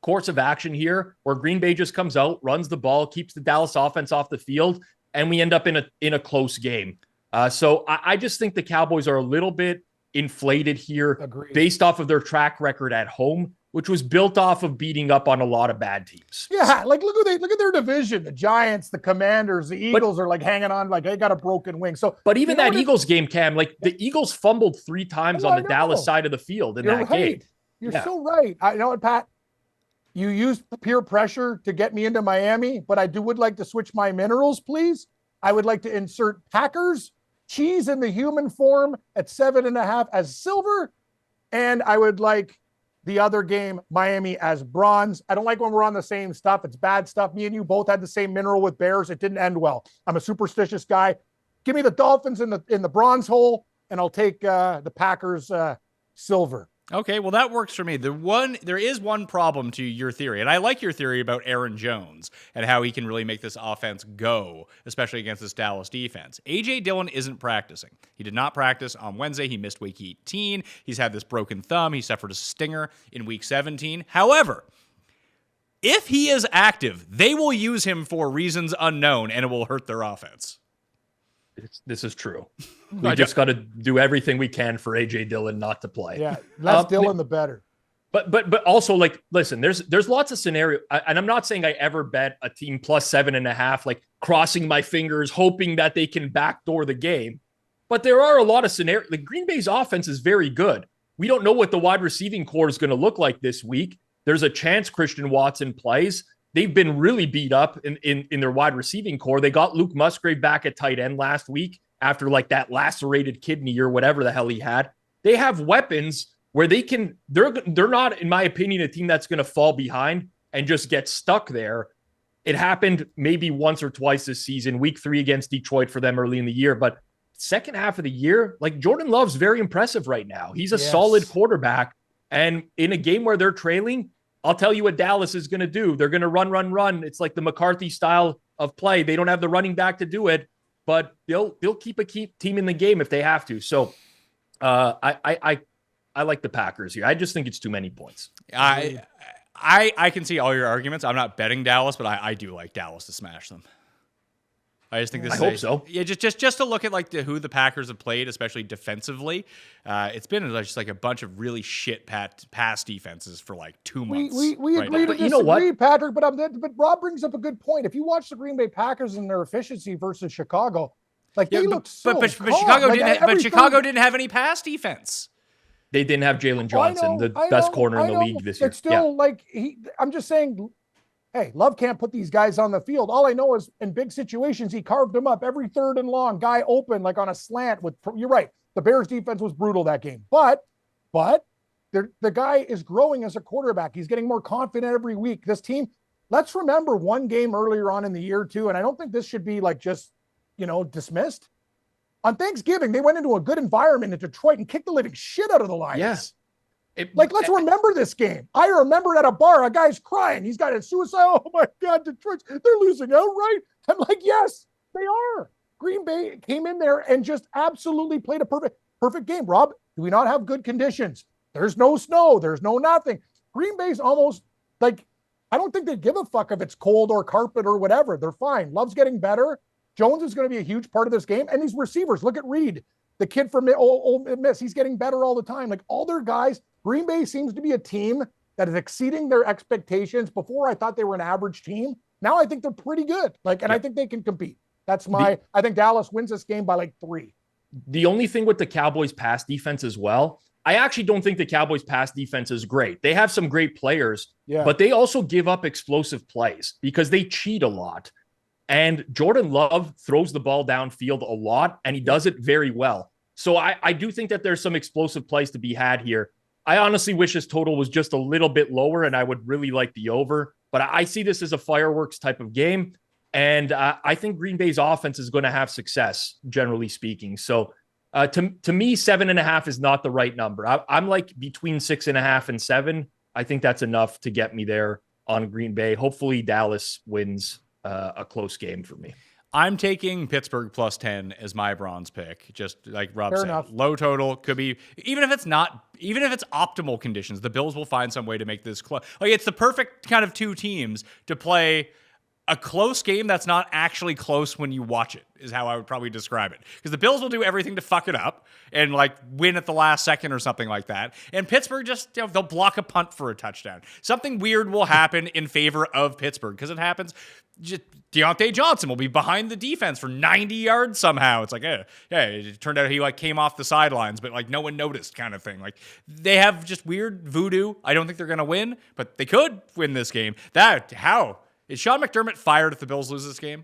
Speaker 5: course of action here where Green Bay just comes out, runs the ball, keeps the Dallas offense off the field, and we end up in a close game. So I just think the Cowboys are a little bit inflated here.
Speaker 1: Agreed. Based
Speaker 5: off of their track record at home, which was built off of beating up on a lot of bad teams.
Speaker 1: Yeah, like look at their division. The Giants, the Commanders, the Eagles are like hanging on, like they got a broken wing. So,
Speaker 5: but even that Eagles game, Cam, like the Eagles fumbled 3 times on the Dallas side of the field in that game.
Speaker 1: You're so right. You know what, Pat? You used peer pressure to get me into Miami, but I would like to switch my minerals, please. I would like to insert Packers cheese in the human form at 7.5 as silver, and I would like the other game, Miami, as bronze. I don't like when we're on the same stuff. It's bad stuff. Me and you both had the same mineral with Bears. It didn't end well. I'm a superstitious guy. Give me the Dolphins in the bronze hole, and I'll take the Packers silver.
Speaker 4: Okay, well, that works for me. There is one problem to your theory, and I like your theory about Aaron Jones and how he can really make this offense go, especially against this Dallas defense. A.J. Dillon isn't practicing. He did not practice on Wednesday. He missed week 18. He's had this broken thumb. He suffered a stinger in week 17. However, if he is active, they will use him for reasons unknown, and it will hurt their offense.
Speaker 5: This is true. We just got to do everything we can for AJ Dillon not to play.
Speaker 1: Yeah, less Dillon, the better.
Speaker 5: But also, like, listen, there's lots of scenario, and I'm not saying I ever bet a team plus 7.5, like crossing my fingers, hoping that they can backdoor the game. But there are a lot of scenarios. Like Green Bay's offense is very good. we don't know what the wide receiving core is going to look like this week. There's a chance Christian Watson plays. They've been really beat up in their wide receiving core. They got Luke Musgrave back at tight end last week after like that lacerated kidney or whatever the hell he had. They have weapons where they're not, in my opinion, a team that's going to fall behind and just get stuck there. It happened maybe once or twice this season, week 3 against Detroit for them early in the year. But second half of the year, like Jordan Love's very impressive right now. He's a solid quarterback. And in a game where they're trailing, I'll tell you what Dallas is going to do. They're going to run. It's like the McCarthy style of play. They don't have the running back to do it, but they'll keep a team in the game if they have to. So I like the Packers here. I just think it's too many points.
Speaker 4: I can see all your arguments. I'm not betting Dallas, but I do like Dallas to smash them. I just think this. I
Speaker 5: hope so.
Speaker 4: Yeah, just to look at like who the Packers have played, especially defensively. It's been just like a bunch of really shit pass defenses for like 2 months.
Speaker 1: We agree to disagree, Patrick. But Rob brings up a good point. If you watch the Green Bay Packers and their efficiency versus Chicago, like they look so.
Speaker 4: But Chicago didn't have any pass defense.
Speaker 5: They didn't have Jalen Johnson, the best corner in the league this year.
Speaker 1: It's still I'm just saying. Hey, Love can't put these guys on the field. All I know is in big situations, he carved them up every third and long, guy open, like on a slant. You're right. The Bears defense was brutal that game, but the guy is growing as a quarterback. He's getting more confident every week. This team, let's remember one game earlier on in the year too. And I don't think this should be like just, dismissed. On Thanksgiving, they went into a good environment in Detroit and kicked the living shit out of the Lions.
Speaker 5: Yes.
Speaker 1: Let's remember this game. I remember at a bar, a guy's crying. He's got a suicide. Oh my God, Detroit, they're losing outright. I'm like, yes, they are. Green Bay came in there and just absolutely played a perfect game. Rob, do we not have good conditions? There's no snow. There's no nothing. Green Bay's almost like, I don't think they give a fuck if it's cold or carpet or whatever. They're fine. Love's getting better. Jones is going to be a huge part of this game. And these receivers, look at Reed, the kid from Ole Miss. He's getting better all the time. Like all their guys, Green Bay seems to be a team that is exceeding their expectations. Before I thought they were an average team. Now I think they're pretty good. I think they can compete. I think Dallas wins this game by like 3.
Speaker 5: The only thing with the Cowboys pass defense as well, I actually don't think the Cowboys pass defense is great. They have some great players, but they also give up explosive plays because they cheat a lot. And Jordan Love throws the ball downfield a lot, and he does it very well. So I do think that there's some explosive plays to be had here. I honestly wish his total was just a little bit lower, and I would really like the over. But I see this as a fireworks type of game, and I think Green Bay's offense is going to have success, generally speaking. So to me, 7.5 is not the right number. I'm like between 6.5 and 7. I think that's enough to get me there on Green Bay. Hopefully Dallas wins a close game for me.
Speaker 4: I'm taking Pittsburgh plus 10 as my bronze pick. Just like Rob said,
Speaker 1: enough.
Speaker 4: Low total could be, even if it's optimal conditions, the Bills will find some way to make this close. Like it's the perfect kind of two teams to play a close game that's not actually close when you watch it, is how I would probably describe it. Because the Bills will do everything to fuck it up and like win at the last second or something like that. And Pittsburgh just, they'll block a punt for a touchdown. Something weird will happen in favor of Pittsburgh because it happens. Just Deontay Johnson will be behind the defense for 90 yards somehow. It's like, it turned out he like came off the sidelines, but like no one noticed kind of thing. Like they have just weird voodoo. I don't think they're going to win, but they could win this game. How? Is Sean McDermott fired if the Bills lose this game?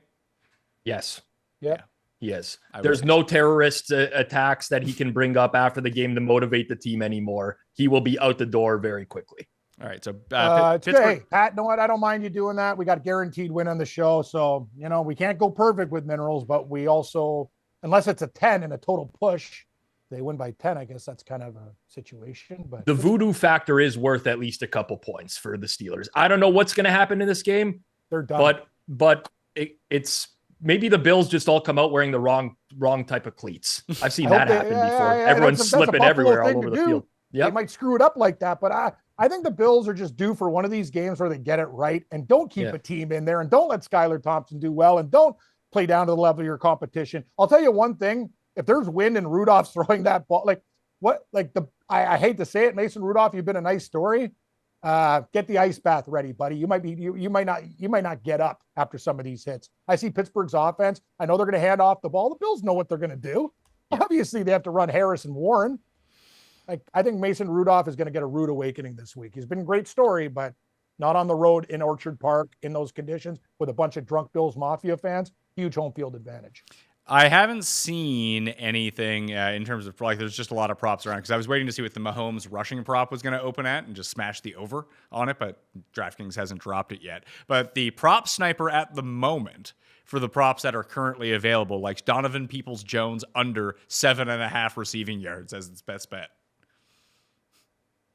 Speaker 5: Yes.
Speaker 1: Yeah.
Speaker 5: He is. There's no terrorist attacks that he can bring up after the game to motivate the team anymore. He will be out the door very quickly.
Speaker 4: All right. So
Speaker 1: Pittsburgh. Hey, Pat, you know what? I don't mind you doing that. We got guaranteed win on the show. So, we can't go perfect with minerals, but we also, unless it's a 10 and a total push, they win by 10. I guess that's kind of a situation. But
Speaker 5: the voodoo factor is worth at least a couple points for the Steelers. I don't know what's going to happen in this game.
Speaker 1: They're done.
Speaker 5: But it's maybe the Bills just all come out wearing the wrong type of cleats. I've seen that happen before. Everyone's slipping everywhere all over the field.
Speaker 1: They might screw it up like that, but I think the Bills are just due for one of these games where they get it right and don't keep a team in there and don't let Skylar Thompson do well and don't play down to the level of your competition. I'll tell you one thing. If there's wind and Rudolph's throwing that ball, I hate to say it, Mason Rudolph, you've been a nice story. Get the ice bath ready, buddy. You might not get up after some of these hits. I see Pittsburgh's offense. I know they're going to hand off the ball. The Bills know what they're going to do. Obviously, they have to run Harris and Warren. Like, I think Mason Rudolph is going to get a rude awakening this week. He's been a great story, but not on the road in Orchard Park in those conditions with a bunch of drunk Bills Mafia fans. Huge home field advantage.
Speaker 4: I haven't seen anything in terms of like. There's just a lot of props around because I was waiting to see what the Mahomes rushing prop was going to open at and just smash the over on it, but DraftKings hasn't dropped it yet. But the prop sniper at the moment for the props that are currently available, like Donovan Peoples-Jones under 7.5 receiving yards as its best bet.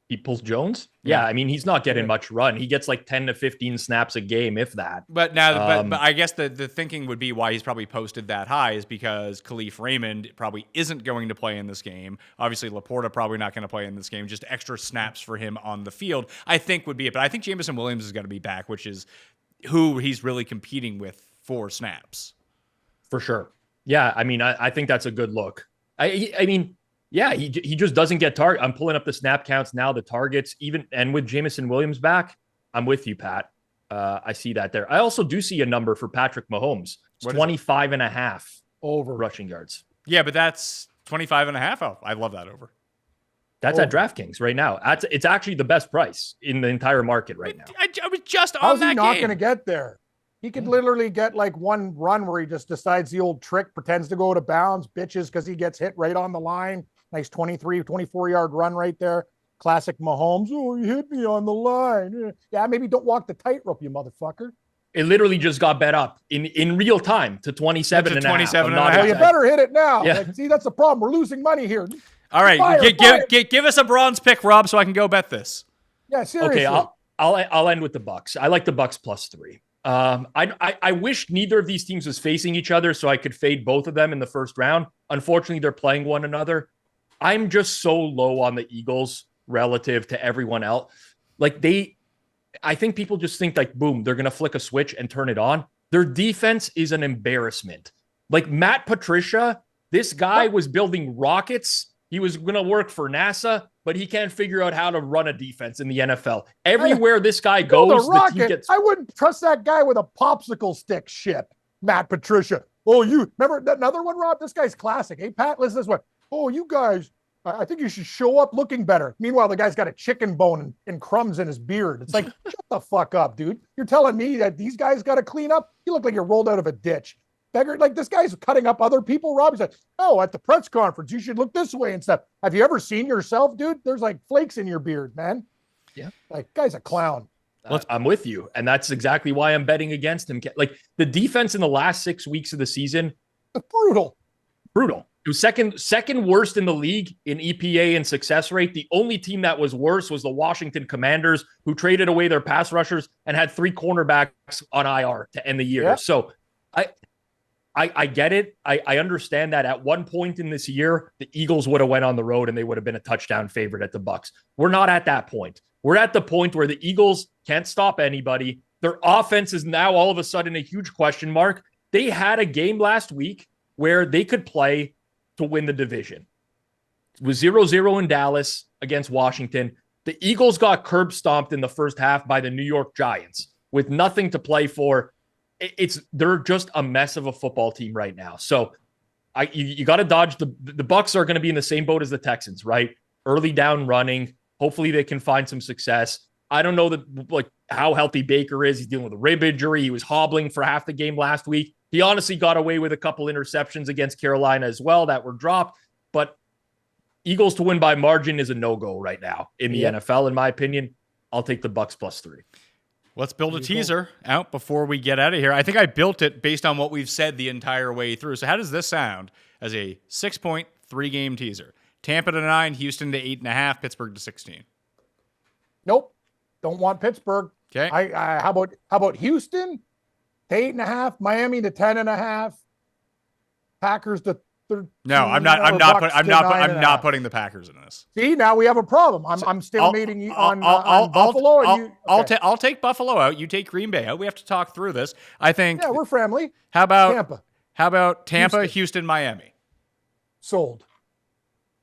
Speaker 5: Peoples-Jones? Yeah, I mean, he's not getting much run. He gets like 10 to 15 snaps a game, if that.
Speaker 4: But now, but I guess the thinking would be why he's probably posted that high is because Khalif Raymond probably isn't going to play in this game. Obviously, Laporta probably not going to play in this game. Just extra snaps for him on the field, I think would be it. But I think Jameson Williams is going to be back, which is who he's really competing with for snaps.
Speaker 5: For sure. Yeah, I mean, I think that's a good look. I mean, yeah, he just doesn't get target. I'm pulling up the snap counts now, the targets, even, and with Jameson Williams back, I'm with you, Pat. I see that there. I also do see a number for Patrick Mahomes. It's 25.5
Speaker 1: over
Speaker 5: rushing yards.
Speaker 4: Yeah, but that's 25.5. Oh, I love that over.
Speaker 5: That's at DraftKings right now. It's actually the best price in the entire market right now.
Speaker 4: I was just on
Speaker 1: How's
Speaker 4: that
Speaker 1: he not
Speaker 4: game.
Speaker 1: going to get there? He could literally get like one run where he just decides the old trick, pretends to go to bounds, bitches because he gets hit right on the line. Nice 24-yard run right there. Classic Mahomes. Oh, you hit me on the line. Yeah, maybe don't walk the tightrope, you motherfucker.
Speaker 5: It literally just got bet up in real time to 27 and
Speaker 4: 27
Speaker 5: a half.
Speaker 1: Well, you better hit it now.
Speaker 5: Yeah.
Speaker 1: Like, see, that's the problem. We're losing money here.
Speaker 4: All right,
Speaker 1: Fire.
Speaker 4: give us a bronze pick, Rob, so I can go bet this.
Speaker 1: Yeah, seriously.
Speaker 5: Okay, I'll end with the Bucks. I like the Bucks +3. I wish neither of these teams was facing each other so I could fade both of them in the first round. Unfortunately, they're playing one another. I'm just so low on the Eagles relative to everyone else. Like I think people just think like, boom, they're going to flick a switch and turn it on. Their defense is an embarrassment. Like Matt Patricia, this guy was building rockets. He was going to work for NASA, but he can't figure out how to run a defense in the NFL. Everywhere this guy goes, the team gets...
Speaker 1: I wouldn't trust that guy with a popsicle stick shit, Matt Patricia. Oh, you remember another one, Rob? This guy's classic. Hey, Pat, listen to this one. Oh, you guys, I think you should show up looking better. Meanwhile, the guy's got a chicken bone and crumbs in his beard. It's like, shut the fuck up, dude. You're telling me that these guys got to clean up? You look like you're rolled out of a ditch. Beggar, like this guy's cutting up other people, Rob. He's like, oh, at the press conference, you should look this way and stuff. Have you ever seen yourself, dude? There's like flakes in your beard, man.
Speaker 5: Yeah.
Speaker 1: Like, guy's a clown.
Speaker 5: I'm with you. And that's exactly why I'm betting against him. Like the defense in the last 6 weeks of the season,
Speaker 1: Brutal.
Speaker 5: It was second worst in the league in EPA and success rate. The only team that was worse was the Washington Commanders, who traded away their pass rushers and had 3 cornerbacks on IR to end the year.
Speaker 1: Yeah.
Speaker 5: So I get it. I understand that at one point in this year, the Eagles would have went on the road and they would have been a touchdown favorite at the Bucks. We're not at that point. We're at the point where the Eagles can't stop anybody. Their offense is now all of a sudden a huge question mark. They had a game last week where they could play to win the division. It was 0-0 in Dallas against Washington. The Eagles got curb stomped in the first half by the New York Giants with nothing to play for. They're just a mess of a football team right now. So you got to dodge the Bucks are going to be in the same boat as the Texans, right? Early down running. Hopefully they can find some success. I don't know how healthy Baker is. He's dealing with a rib injury. He was hobbling for half the game last week. He honestly got away with a couple interceptions against Carolina as well that were dropped. But Eagles to win by margin is a no-go right now in the NFL, in my opinion. I'll take the Bucks +3.
Speaker 4: Let's build a teaser out before we get out of here. I think I built it based on what we've said the entire way through. So how does this sound as a 6-point, 3-game teaser? Tampa to 9, Houston to 8.5, Pittsburgh to 16.
Speaker 1: Nope. Don't want Pittsburgh.
Speaker 4: Okay.
Speaker 1: How about Houston to 8.5, Miami to 10.5, Packers to 13.
Speaker 4: No, I'm not putting the Packers in this.
Speaker 1: See, now we have a problem. I'm still meeting you on Buffalo.
Speaker 4: I'll take Buffalo out. You take Green Bay out. We have to talk through this. I think.
Speaker 1: Yeah, we're friendly.
Speaker 4: How about
Speaker 1: Tampa?
Speaker 4: How about Tampa, Houston, Miami?
Speaker 1: Sold.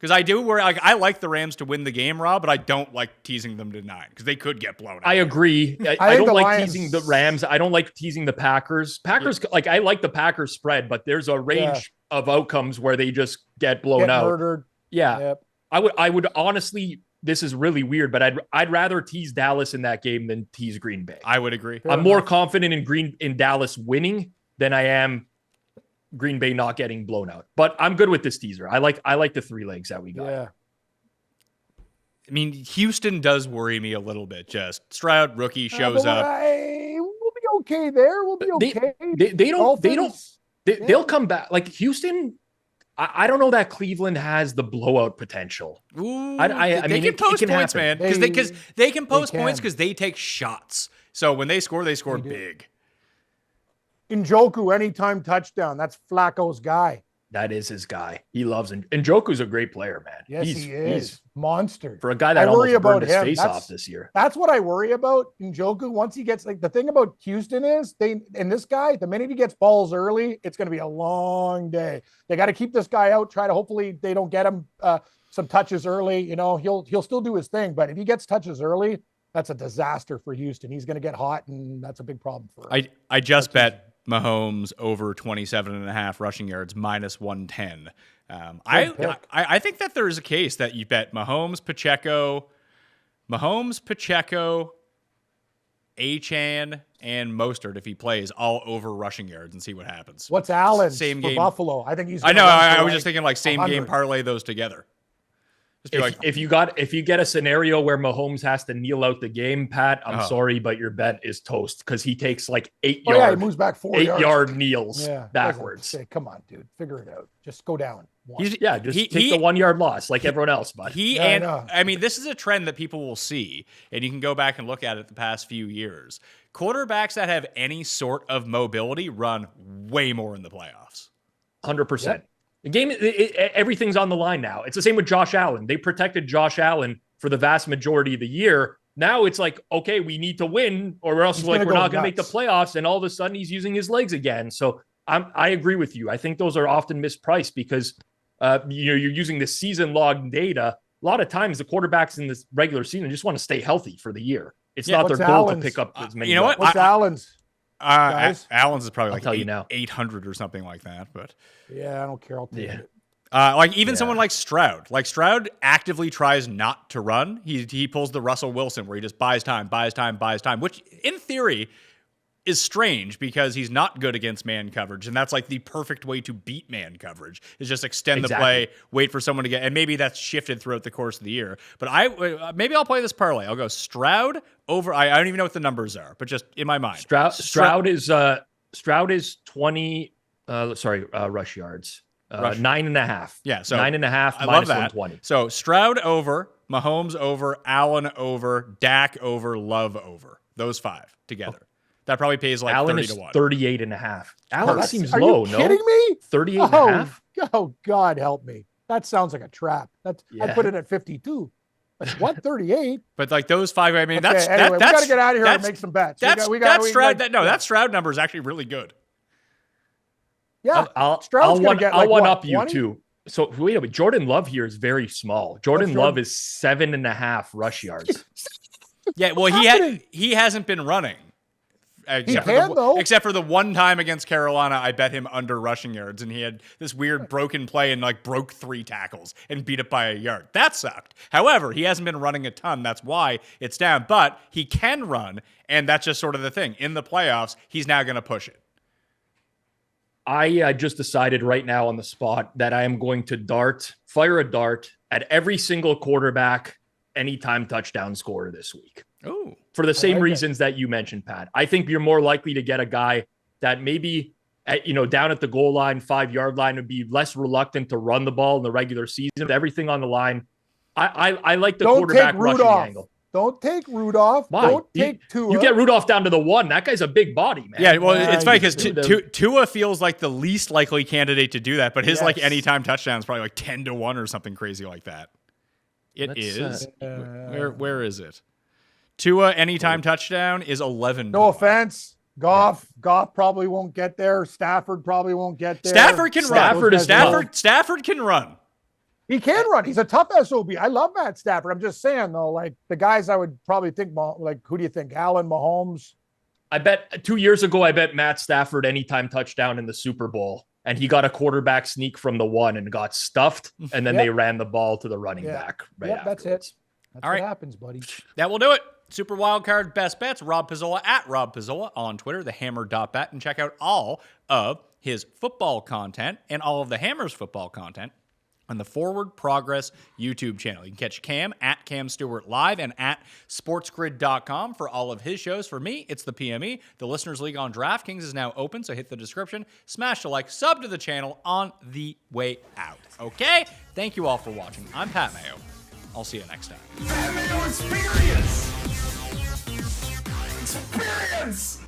Speaker 4: Because I like the Rams to win the game, Rob, but I don't like teasing them to 9 because they could get blown out.
Speaker 5: I agree. I don't like teasing the Rams. I don't like teasing the Packers. I like the Packers spread, but there's a range of outcomes where they just get blown out.
Speaker 1: Murdered.
Speaker 5: Yeah.
Speaker 1: Yep.
Speaker 5: I would honestly, this is really weird, but I'd rather tease Dallas in that game than tease Green Bay.
Speaker 4: I would agree.
Speaker 5: I'm more confident in Dallas winning than I am Green Bay not getting blown out. But I'm good with this teaser. I like the 3 legs that we got.
Speaker 1: Yeah.
Speaker 4: I mean, Houston does worry me a little bit. Just Stroud, rookie, shows up.
Speaker 1: We'll be okay there. We'll be okay.
Speaker 5: They'll come back. Like Houston, I don't know that Cleveland has the blowout potential.
Speaker 4: Ooh,
Speaker 5: I
Speaker 4: they
Speaker 5: mean,
Speaker 4: can post
Speaker 5: can
Speaker 4: points,
Speaker 5: happen.
Speaker 4: man, because they can post
Speaker 1: can.
Speaker 4: points because they take shots. So when they score
Speaker 1: do.
Speaker 4: big.
Speaker 1: Njoku, anytime touchdown. That's Flacco's guy.
Speaker 5: That is his guy. He loves him. And Njoku's a great player, man.
Speaker 1: Yes, he is. Monster.
Speaker 5: For a guy that
Speaker 1: I worry
Speaker 5: almost burned
Speaker 1: about
Speaker 5: his
Speaker 1: him.
Speaker 5: face off this year.
Speaker 1: That's what I worry about Njoku. Once he gets, like, the thing about Houston is this guy, the minute he gets balls early, it's going to be a long day. They got to keep this guy out. Try to, hopefully they don't get him some touches early. You know, he'll still do his thing, but if he gets touches early, that's a disaster for Houston. He's going to get hot, and that's a big problem for him.
Speaker 4: I just bet Mahomes over 27.5 rushing yards minus 110. I think that there's a case that you bet Mahomes, Pacheco, Achane, and Mostert if he plays all over rushing yards and see what happens.
Speaker 1: What's Allen
Speaker 4: Same
Speaker 1: for
Speaker 4: game.
Speaker 1: Buffalo? I think he's.
Speaker 4: I know.
Speaker 1: gonna run for
Speaker 4: I was just thinking like same
Speaker 1: 100.
Speaker 4: game parlay those together. Just be like,
Speaker 5: If you get a scenario where Mahomes has to kneel out the game, Pat, I'm sorry, but your bet is toast because he takes like 8
Speaker 1: Oh, yeah, he
Speaker 5: yard
Speaker 1: moves back 4
Speaker 5: 8
Speaker 1: yards.
Speaker 5: yard kneels
Speaker 1: Yeah,
Speaker 5: backwards.
Speaker 1: Say, come on, dude, figure it out. Just go down. One.
Speaker 5: Just take the 1 yard loss like everyone else, but
Speaker 4: I mean, this is a trend that people will see, and you can go back and look at it the past few years. Quarterbacks that have any sort of mobility run way more in the playoffs.
Speaker 5: 100%.
Speaker 1: Yep.
Speaker 5: The game, everything's on the line now. It's the same with Josh Allen. They protected Josh Allen for the vast majority of the year. Now it's like, okay, we need to win, or else we're not going to make the playoffs. And all of a sudden, he's using his legs again. So I agree with you. I think those are often mispriced because you're using the season log data. A lot of times, the quarterbacks in this regular season just want to stay healthy for the year. It's not their goal to pick up as many.
Speaker 4: You know what?
Speaker 1: What's Allen's?
Speaker 4: Allen's is probably
Speaker 5: tell you
Speaker 4: like
Speaker 5: now.
Speaker 4: 800 or something like that. But
Speaker 1: Yeah, I don't care. I'll take it.
Speaker 4: like even someone like Stroud. Like Stroud actively tries not to run. He pulls the Russell Wilson where he just buys time, which in theory is strange because he's not good against man coverage, and that's like the perfect way to beat man coverage is just extend the play, wait for someone to get, and maybe that's shifted throughout the course of the year. But maybe I'll play this parlay. I'll go Stroud over. I don't even know what the numbers are, but just in my mind,
Speaker 5: Stroud is 20. Rush yards. 9.5.
Speaker 4: Yeah, so
Speaker 5: 9.5.
Speaker 4: I love that.
Speaker 5: 120.
Speaker 4: So Stroud over, Mahomes over, Allen over, Dak over, Love over. Those 5 together. That probably pays like
Speaker 5: Allen
Speaker 4: 30
Speaker 5: is
Speaker 4: to 1.
Speaker 5: 38.5. Allen seems
Speaker 1: Are
Speaker 5: low.
Speaker 1: you kidding me?
Speaker 5: 38.5.
Speaker 1: Oh, God help me. That sounds like a trap. I put it at 52. Like, what 38?
Speaker 4: But like those 5, I mean,
Speaker 1: Okay, anyway, we got to get out of here and make some bets.
Speaker 4: That Stroud number is actually really good.
Speaker 1: Yeah,
Speaker 5: I'll one up you
Speaker 1: 20?
Speaker 5: too. So wait a minute. Jordan Love here is very small. Jordan Love is 7.5 rush yards.
Speaker 4: Yeah, well, he hasn't been running. Except for the one time against Carolina, I bet him under rushing yards, and he had this weird broken play and like broke 3 tackles and beat it by a yard. That sucked. However, he hasn't been running a ton. That's why it's down. But he can run, and that's just sort of the thing. In the playoffs, he's now going to push it.
Speaker 5: I just decided right now on the spot that I am going to fire a dart at every single quarterback anytime touchdown scorer this week.
Speaker 4: Oh,
Speaker 5: for the same reasons that you mentioned, Pat. I think you're more likely to get a guy that maybe down at the goal line, 5 yard line would be less reluctant to run the ball in the regular season with everything on the line. I like the quarterback rushing angle.
Speaker 1: Don't take Rudolph.
Speaker 5: Why?
Speaker 1: Don't take Tua.
Speaker 5: You get Rudolph down to the 1. That guy's a big body, man.
Speaker 4: Yeah, well, it's funny because Tua feels like the least likely candidate to do that, but his like anytime touchdown is probably like 10 to 1 or something crazy like that. Where is it? Tua anytime touchdown is 11.
Speaker 1: No offense. Goff probably won't get there. Stafford probably won't get there.
Speaker 4: Stafford can run. Stafford can run.
Speaker 1: He can run. He's a tough SOB. I love Matt Stafford. I'm just saying, though, like the guys I would probably think, like, who do you think? Allen, Mahomes?
Speaker 5: I bet 2 years ago, I bet Matt Stafford anytime touchdown in the Super Bowl and he got a quarterback sneak from the 1 and got stuffed, and then
Speaker 1: Yep.
Speaker 5: they ran the ball to the running
Speaker 1: Yeah.
Speaker 5: back right
Speaker 1: Yep, that's
Speaker 5: afterwards.
Speaker 1: it. That's
Speaker 4: All
Speaker 1: what
Speaker 4: right.
Speaker 1: happens, buddy.
Speaker 4: That will do it. Super Wildcard Best Bets, Rob Pizzola at Rob Pizzola on Twitter, thehammer.bet, and check out all of his football content and all of the Hammer's football content on the Forward Progress YouTube channel. You can catch Cam at Cam Stewart Live and at sportsgrid.com for all of his shows. For me, it's the PME. The Listeners League on DraftKings is now open, so hit the description, smash the like, sub to the channel on the way out. Okay? Thank you all for watching. I'm Pat Mayo. I'll see you next time.
Speaker 3: That Mayo experience. Experience.